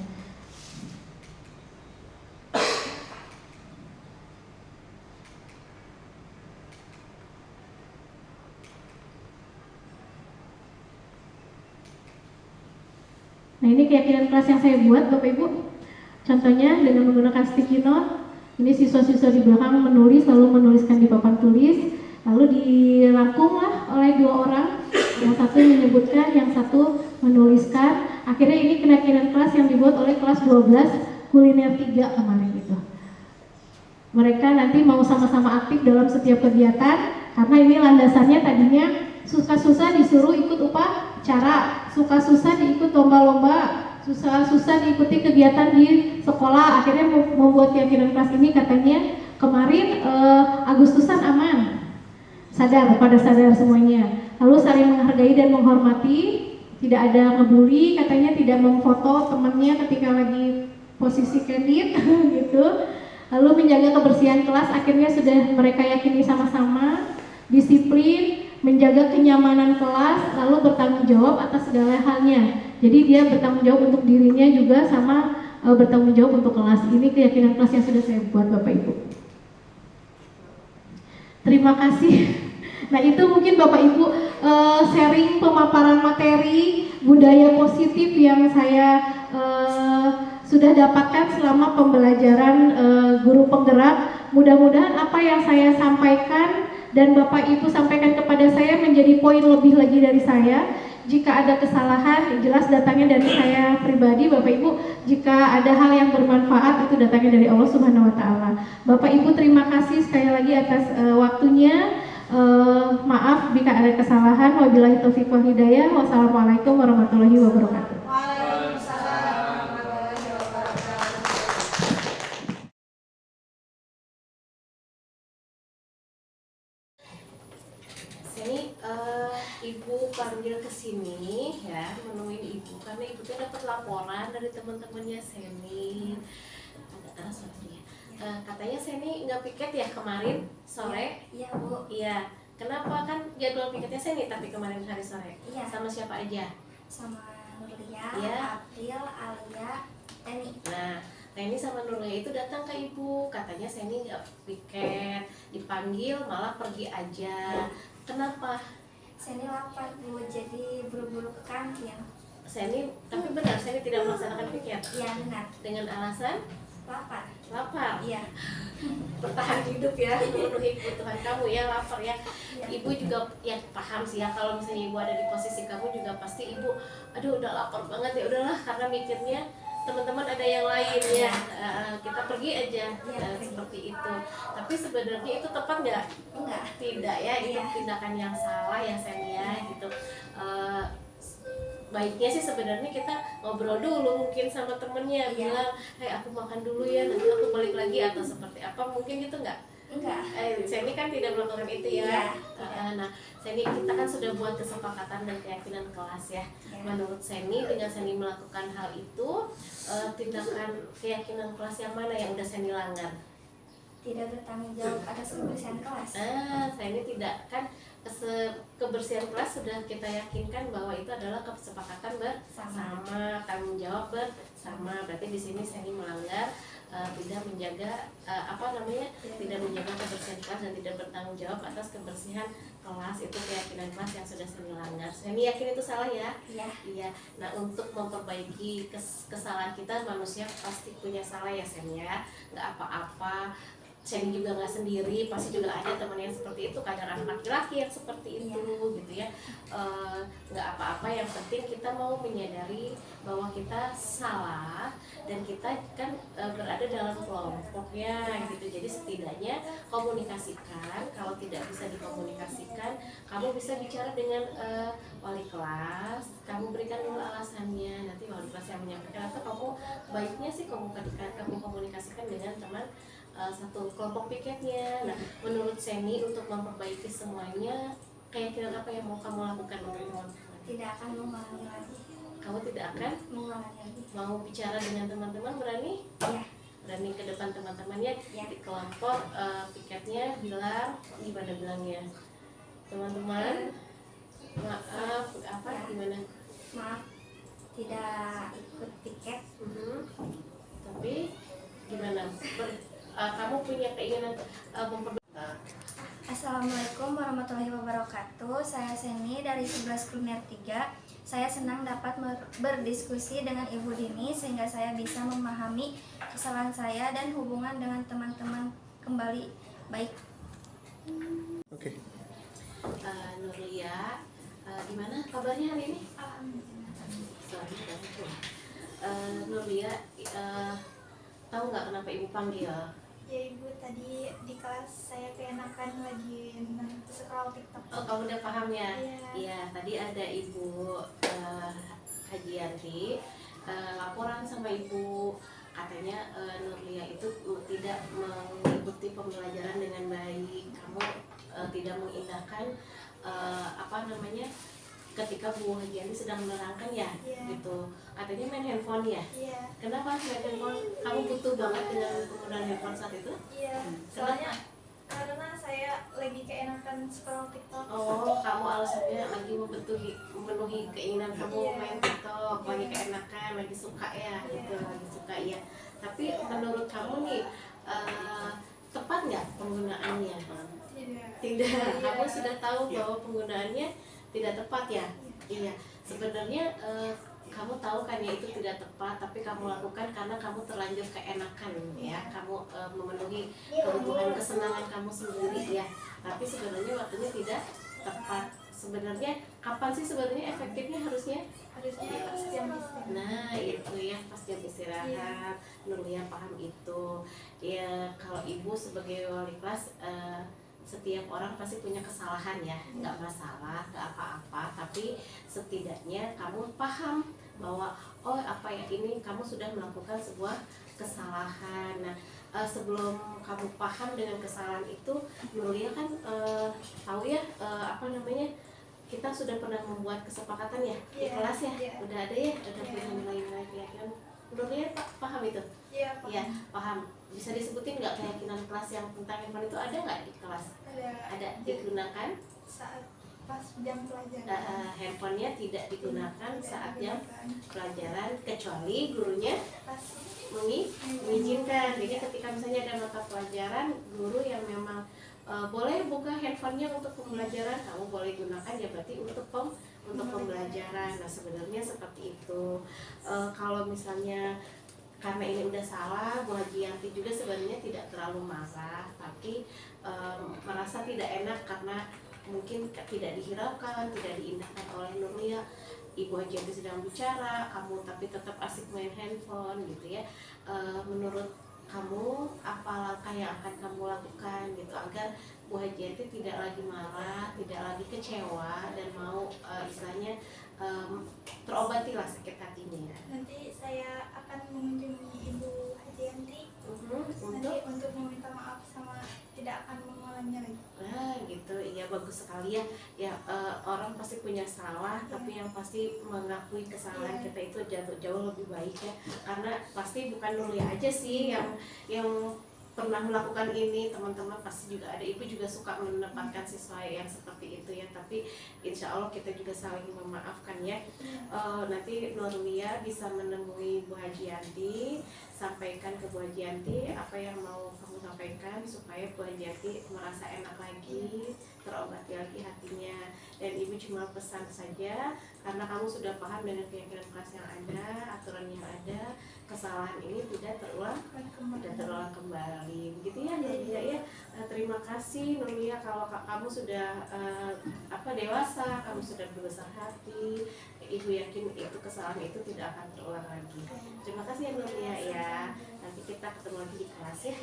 Nah, ini keyakinan kelas yang saya buat Bapak Ibu. Contohnya dengan menggunakan sticky note. Ini siswa-siswa di belakang menulis, lalu menuliskan di papan tulis, lalu dirangkumlah oleh 2 orang. Yang satu menyebutkan, yang satu menuliskan. Akhirnya ini keyakinan kelas yang dibuat oleh kelas 12 kuliner 3 kemarin gitu. Mereka nanti mau sama-sama aktif dalam setiap kegiatan, karena ini landasannya tadinya susah-susah disuruh ikut upacara, susah-susah diikut lomba-lomba, susah-susah diikuti kegiatan di sekolah. Akhirnya membuat keyakinan kelas ini katanya kemarin Agustusan aman, pada sadar semuanya. Lalu saling menghargai dan menghormati, tidak ada ngebully, katanya tidak memfoto temannya ketika lagi posisi candid gitu. Lalu menjaga kebersihan kelas, akhirnya sudah mereka yakini sama-sama, disiplin, menjaga kenyamanan kelas, lalu bertanggung jawab atas segala halnya. Jadi dia bertanggung jawab untuk dirinya juga sama bertanggung jawab untuk kelas. Ini keyakinan kelas yang sudah saya buat Bapak Ibu. Terima kasih. Nah, itu mungkin Bapak Ibu sharing pemaparan materi budaya positif yang saya sudah dapatkan selama pembelajaran guru penggerak. Mudah-mudahan apa yang saya sampaikan dan Bapak Ibu sampaikan kepada saya menjadi poin lebih lagi dari saya. Jika ada kesalahan, jelas datangnya dari saya pribadi, Bapak Ibu. Jika ada hal yang bermanfaat, itu datangnya dari Allah Subhanahu wa Ta'ala. Bapak Ibu, terima kasih sekali lagi atas waktunya. Maaf jika ada kesalahan. Wabillahi taufiq wal hidayah. Wassalamualaikum warahmatullahi wabarakatuh. Ibu panggil ke sini ya, menemuin Ibu karena Ibu tuh dapat laporan dari teman-temannya Seni. Ada suaranya. Katanya Seni nggak piket ya kemarin sore? Iya Bu. Iya. Kenapa kan jadwal piketnya Seni tapi kemarin hari sore? Iya. Sama siapa aja? Sama Nurlia, Iya. April, Alia, Teni. Nah, Seni sama Nurlia itu datang ke Ibu, katanya Seni nggak piket, dipanggil malah pergi aja. Kenapa? Seni lapar Bu, jadi buru-buru ke kantin. Seni, tapi benar Seni tidak melaksanakan piket Iya benar. dengan alasan Lapar. lapar. Iya. Bertahan hidup ya, memenuhi kebutuhan kamu ya, lapar ya. Iya. Ibu juga ya paham sih ya, kalau misalnya Ibu ada di posisi kamu juga pasti Ibu, aduh udah lapar banget ya, udahlah karena mikirnya teman-teman ada yang lain ya, kita pergi aja. Seperti itu. Tapi sebenarnya itu tepat nggak? Enggak. Tidak ya, itu Iya. tindakan yang salah ya Sen ya gitu. Baiknya sih sebenarnya kita ngobrol dulu mungkin sama temennya, Iya. bilang, aku makan dulu ya, nanti aku balik lagi atau seperti apa, mungkin gitu nggak? Enggak. Seni kan tidak melakukan itu ya. Iya. Nah, Seni kita kan sudah buat kesepakatan dan keyakinan kelas ya. Iya. Menurut Seni, dengan Seni melakukan hal itu, tindakan keyakinan kelas yang mana yang udah Seni langgar? Tidak bertanggung jawab atas kebersihan kelas. Seni tidak kan kebersihan kelas sudah kita yakinkan bahwa itu adalah kesepakatan bersama, tanggung jawab bersama. Berarti di sini Seni melanggar, tidak menjaga tidak menjaga kebersihan kelas dan tidak bertanggung jawab atas kebersihan kelas. Itu keyakinan kelas yang sudah Seni langgar. Seni yakin itu salah ya? Iya. Iya. Nah, untuk memperbaiki kesalahan kita, manusia pasti punya salah ya Seni ya. Nggak apa-apa. Seni juga nggak sendiri, pasti juga ada teman yang seperti itu, kadang anak laki-laki yang seperti itu gitu ya. Nggak apa-apa, yang penting kita mau menyadari bahwa kita salah dan kita kan berada dalam kelompoknya gitu. Jadi setidaknya komunikasikan. Kalau tidak bisa dikomunikasikan, kamu bisa bicara dengan wali kelas, kamu berikan dulu alasannya, nanti wali kelas yang menyampaikan, atau kamu baiknya sih kamu komunikasikan dengan teman satu kelompok piketnya. Nah, menurut Seni untuk memperbaiki semuanya, keyakinan apa yang mau kamu lakukan untuk teman-teman? Tidak akan mengulangi lagi. Kamu tidak akan Mengulangi lagi. mau bicara dengan teman-teman, berani? Iya. Berani ke depan teman-temannya di kelompok piketnya bilang, gimana bilangnya? Teman-teman, maaf, apa gimana? Maaf, tidak ikut piket. Tapi gimana? Kamu punya keinginan Assalamualaikum warahmatullahi wabarakatuh. Saya Seni dari 11 Kuliner 3. Saya senang dapat berdiskusi dengan Ibu Dini sehingga saya bisa memahami kesalahan saya dan hubungan dengan teman-teman kembali baik. Oke. Nurlia, gimana kabarnya hari ini? Nurlia, tahu nggak kenapa Ibu panggil? Ya Ibu, tadi di kelas saya keenakan lagi scroll TikTok. Oh, kamu udah paham ya? Iya. Iya, tadi ada Ibu Hajianti laporan sama Ibu, katanya Nurlia itu tidak mengikuti pembelajaran dengan baik. Kamu tidak mengindahkan ketika Bu Hajianti sedang menerangkan ya, gitu. Katanya main handphone ya? Iya. Kenapa main handphone? Kamu butuh banget dengan penggunaan handphone saat itu? Iya. Soalnya karena saya lagi keenakan scroll TikTok. Oh, kamu alasannya lagi memenuhi keinginan kamu main TikTok, lagi keenakan, lagi suka ya, gitu, lagi suka ya. Tapi menurut kamu nih, tepat nggak penggunaannya? Tidak. Kamu sudah tahu bahwa penggunaannya tidak tepat ya? Iya. Sebenarnya kamu tahu kan ya itu tidak tepat, tapi kamu lakukan karena kamu terlanjur keenakan ya. Kamu memenuhi kebutuhan kesenangan kamu sendiri ya. Tapi sebenarnya waktunya tidak tepat. Sebenarnya kapan sih sebenarnya efektifnya harusnya? Harusnya pas jam istirahat. Nah itu ya, pas jam istirahat. Nurlia paham itu. Ya kalau Ibu sebagai wali kelas, setiap orang pasti punya kesalahan ya, nggak masalah, nggak apa-apa, tapi setidaknya kamu paham bahwa apa ya, ini kamu sudah melakukan sebuah kesalahan. Nah, sebelum kamu paham dengan kesalahan itu, Nurlia kan tahu ya kita sudah pernah membuat kesepakatan ya di Iya, kelas ya, iya. udah ada ya, udah punya nilai-nilai keyakinan. Menurutnya paham itu? Iya, Pak. Iya, paham. Bisa disebutin nggak keyakinan kelas yang tentang handphone itu ada nggak di kelas? Ada digunakan Saat pas jam pelajaran. handphonenya tidak digunakan Tidak saat jam digunakan. pelajaran kecuali gurunya Pas mengizinkan. Jadi ketika misalnya ada mata pelajaran guru yang memang boleh buka handphonenya untuk pembelajaran, kamu boleh gunakan ya berarti untuk pembelajaran. Nah sebenarnya seperti itu. Kalau misalnya karena ini udah salah, Bu Haji Yanti juga sebenarnya tidak terlalu marah, tapi merasa tidak enak karena mungkin tidak dihiraukan, tidak diindahkan oleh Nurlia. Ibu Haji Yanti sedang bicara, kamu tapi tetap asik main handphone gitu ya. Menurut kamu apa langkah yang akan kamu lakukan gitu agar Bu Haji Yanti tidak lagi marah, tidak lagi kecewa dan mau istilahnya terobati lah sakit hatinya. nanti saya akan mengunjungi Ibu Haji Yanti nanti untuk meminta maaf sama tidak akan mengulangnya lagi. Nah gitu, iya bagus sekali ya. Ya orang pasti punya salah, tapi yang pasti mengakui kesalahan kita itu jauh lebih baik ya. Karena pasti bukan Nurlia aja sih yang pernah melakukan ini, teman-teman pasti juga ada. Ibu juga suka menempatkan siswa yang seperti itu ya, tapi insya Allah kita juga saling memaafkan ya. Nanti Nurlia bisa menemui Bu Haji Yanti, sampaikan ke Bu Haji Yanti apa yang mau kamu sampaikan supaya Bu Haji Yanti merasa enak lagi, terobati lagi hatinya. Dan ibu cuma pesan saja, karena kamu sudah paham dengan keyakinan kelas yang ada, aturan yang ada, kesalahan ini tidak terulang kembali. Begitu ya Nurlia ya. Terima kasih Nurlia, kalau kamu sudah dewasa, kamu sudah berbesar hati. Ibu yakin itu kesalahan itu tidak akan terulang lagi. Terima kasih ya Nurlia ya. Nanti kita ketemu lagi di kelas ya.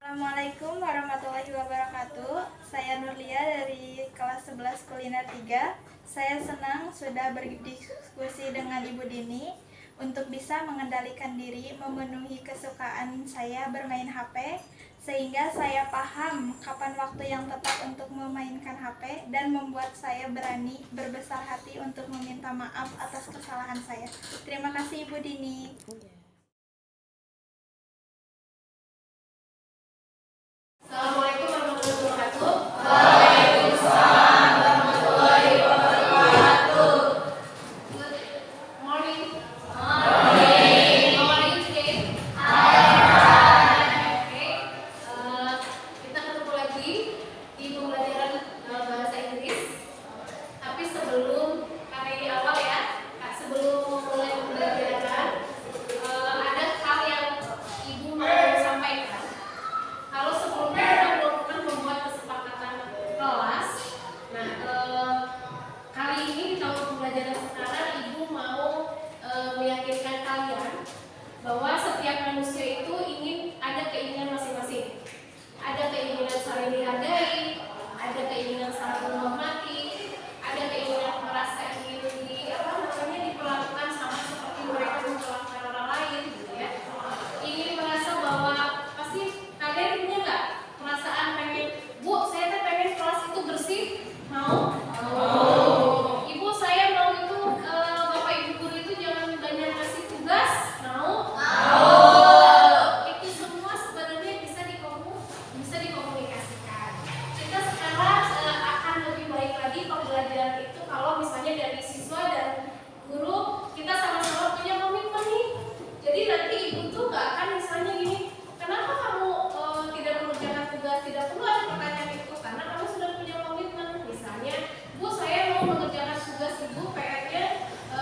Assalamualaikum warahmatullahi wabarakatuh. Saya Nurlia dari kelas 11 kuliner 3. Saya senang sudah berdiskusi dengan Ibu Dini untuk bisa mengendalikan diri, memenuhi kesukaan saya bermain HP, sehingga saya paham kapan waktu yang tepat untuk memainkan HP dan membuat saya berani berbesar hati untuk meminta maaf atas kesalahan saya. Terima kasih Ibu Dini. Assalamualaikum warahmatullahi wabarakatuh. Waalaikumsalam warahmatullahi wabarakatuh. Good morning. How are you today? Okay. Kita ketemu lagi di pembelajaran bahasa Inggris. Tapi sebelum karena ini awal ya, sebelum mulai pembelajaran ada hal yang Ibu mau sampaikan. Kalau sebelumnya kita belum pernah membuat kesepakatan kelas, nah kali ini di tahun pembelajaran sekarang Ibu mau meyakinkan kalian bahwa setiap manusia itu ingin ada keinginan masing-masing. Ada keinginan saling dihargai, ada keinginan saling menghormati, ada keinginan merasa ingin diperlakukan sama seperti mereka memperlakukan orang lain, gitu ya. Ingin merasa bahwa pasti kalian punya nggak perasaan pengen, Bu, saya tuh pengen kelas itu bersih, mau? Ibu, saya mau itu Bapak Ibu guru itu jangan banyak kasih tugas, mau? Itu semua sebenarnya bisa dikomunikasikan. Kita sekarang akan lebih baik lagi pembelajaran itu kalau misalnya dari siswa dan guru kita sama-sama punya komitmen nih. Jadi nanti ibu tuh nggak akan misalnya gini, kenapa kamu tidak mengerjakan tugas, tidak perlu ada pertanyaan itu karena kamu sudah punya komitmen. Misalnya, Bu, saya mau mengerjakan tugas Ibu, PR-nya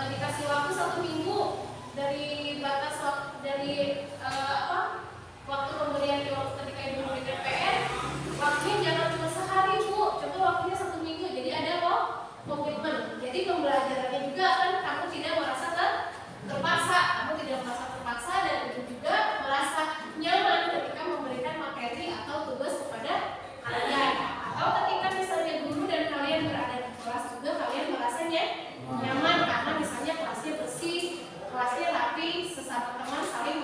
dikasih waktu 1 minggu dari batas waktu pemberian ketika Ibu memberikan PR, waktunya jangan cuma sehari Bu, coba waktunya 1 minggu. Jadi ada komitmen. Jadi pembelajarannya juga kan kamu tidak merasa terpaksa, dan itu juga merasa nyaman ketika memberikan materi atau tugas kepada kalian. Atau ketika misalnya guru dan kalian berada di kelas juga kalian merasanya nyaman karena misalnya kelasnya bersih, kelasnya rapi, sesama teman saling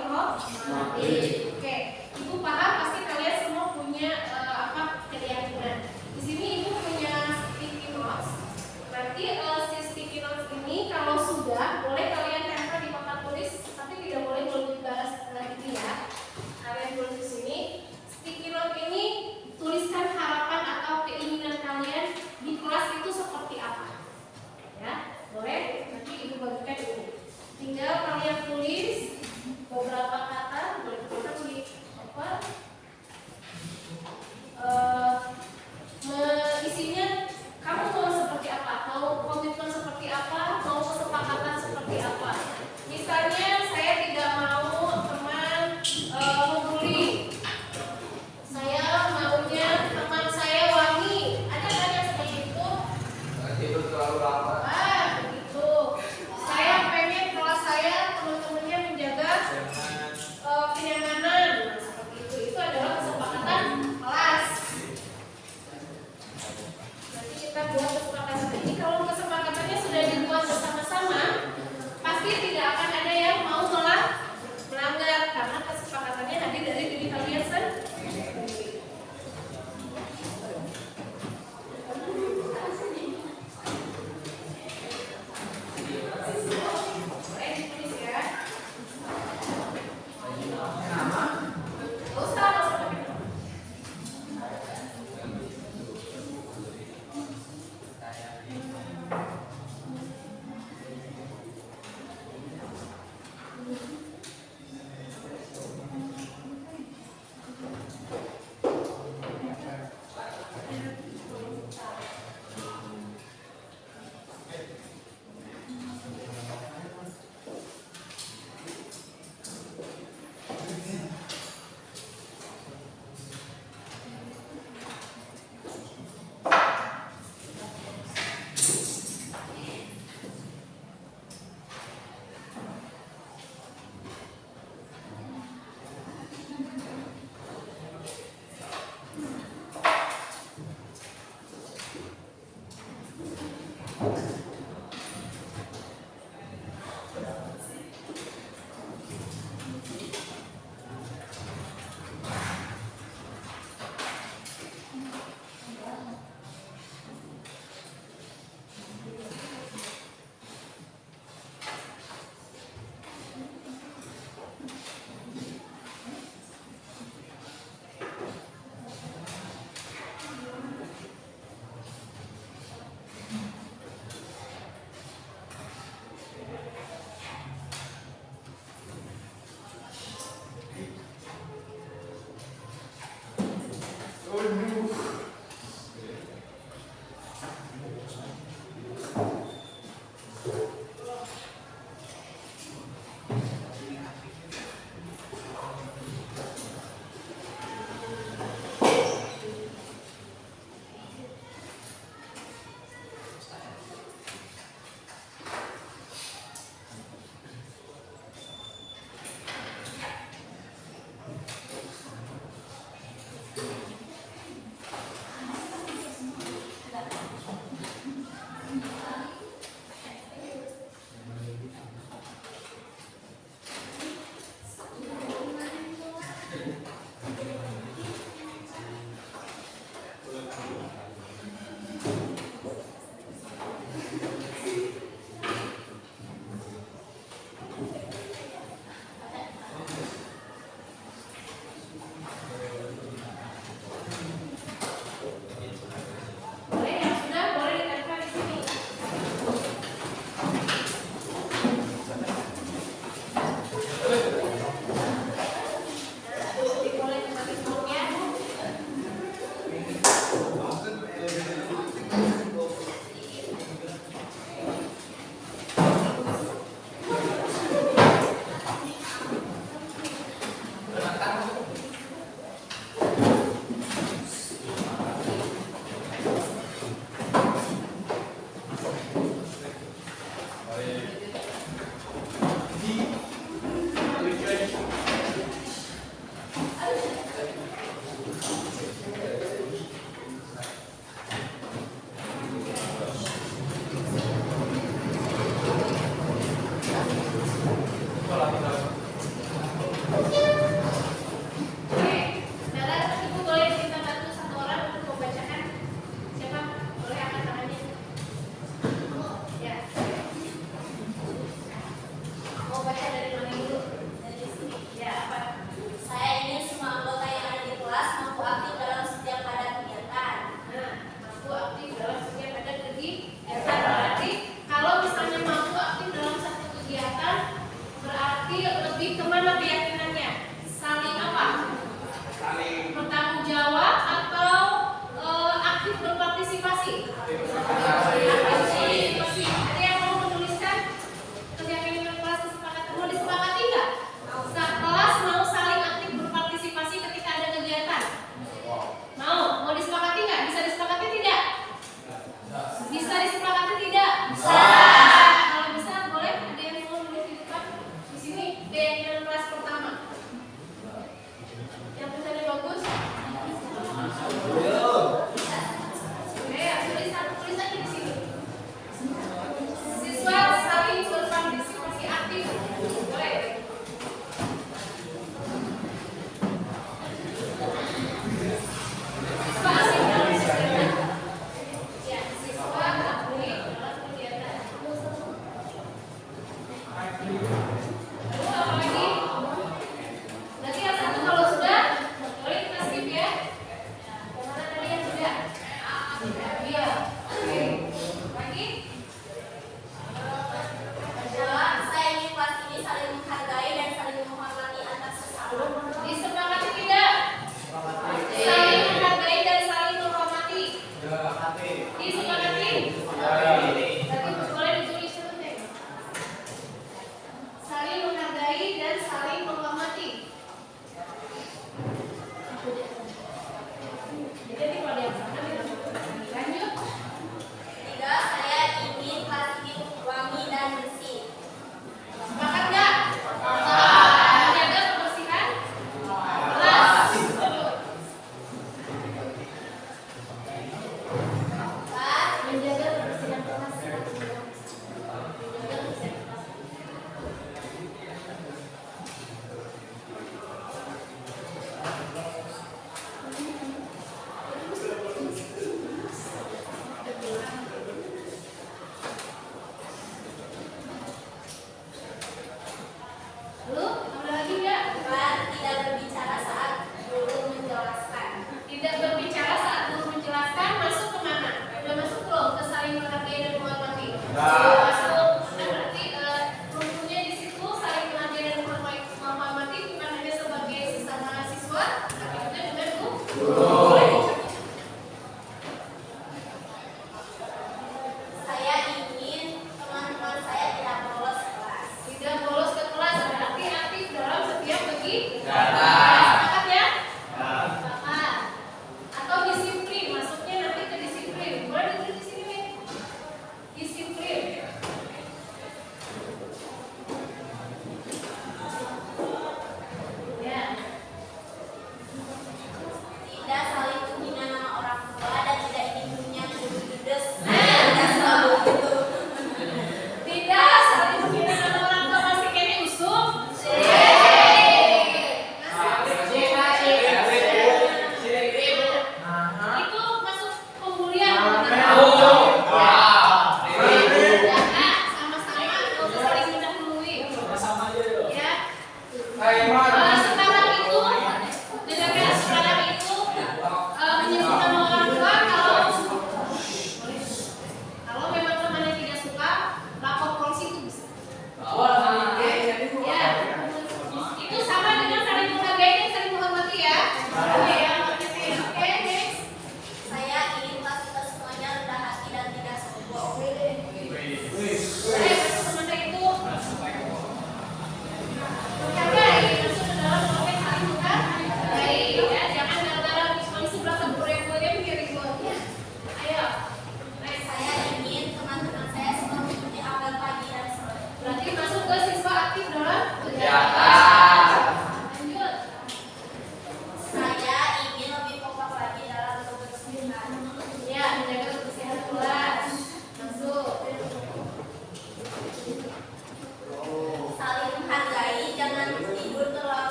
Boleh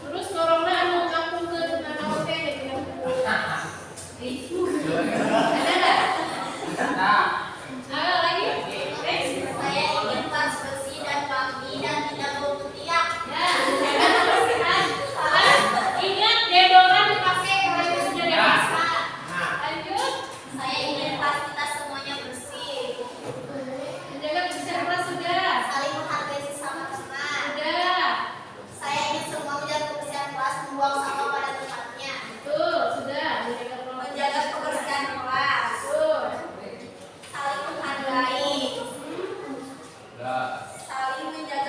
Terus corona anu kampung ke Nana Hotel itu. Ada nggak? Ayo lagi. Saya ingin pas bersih dan wangi dan tidak bau ketiak. Ya, jaga kebersihan. Ingat deodoran dipakai kalau itu sudah dewasa. Lanjut. Saya ingin pas kita semuanya bersih. Menjaga kebersihan kelas sudah. Saling menghargai sesama teman. Sudah. Saya ingin semua menjaga kebersihan kelas, membuang sampah pada tempatnya. Betul, sudah. Menjaga kebersihan kelas. Betul. Saling menghargai. Saling menjaga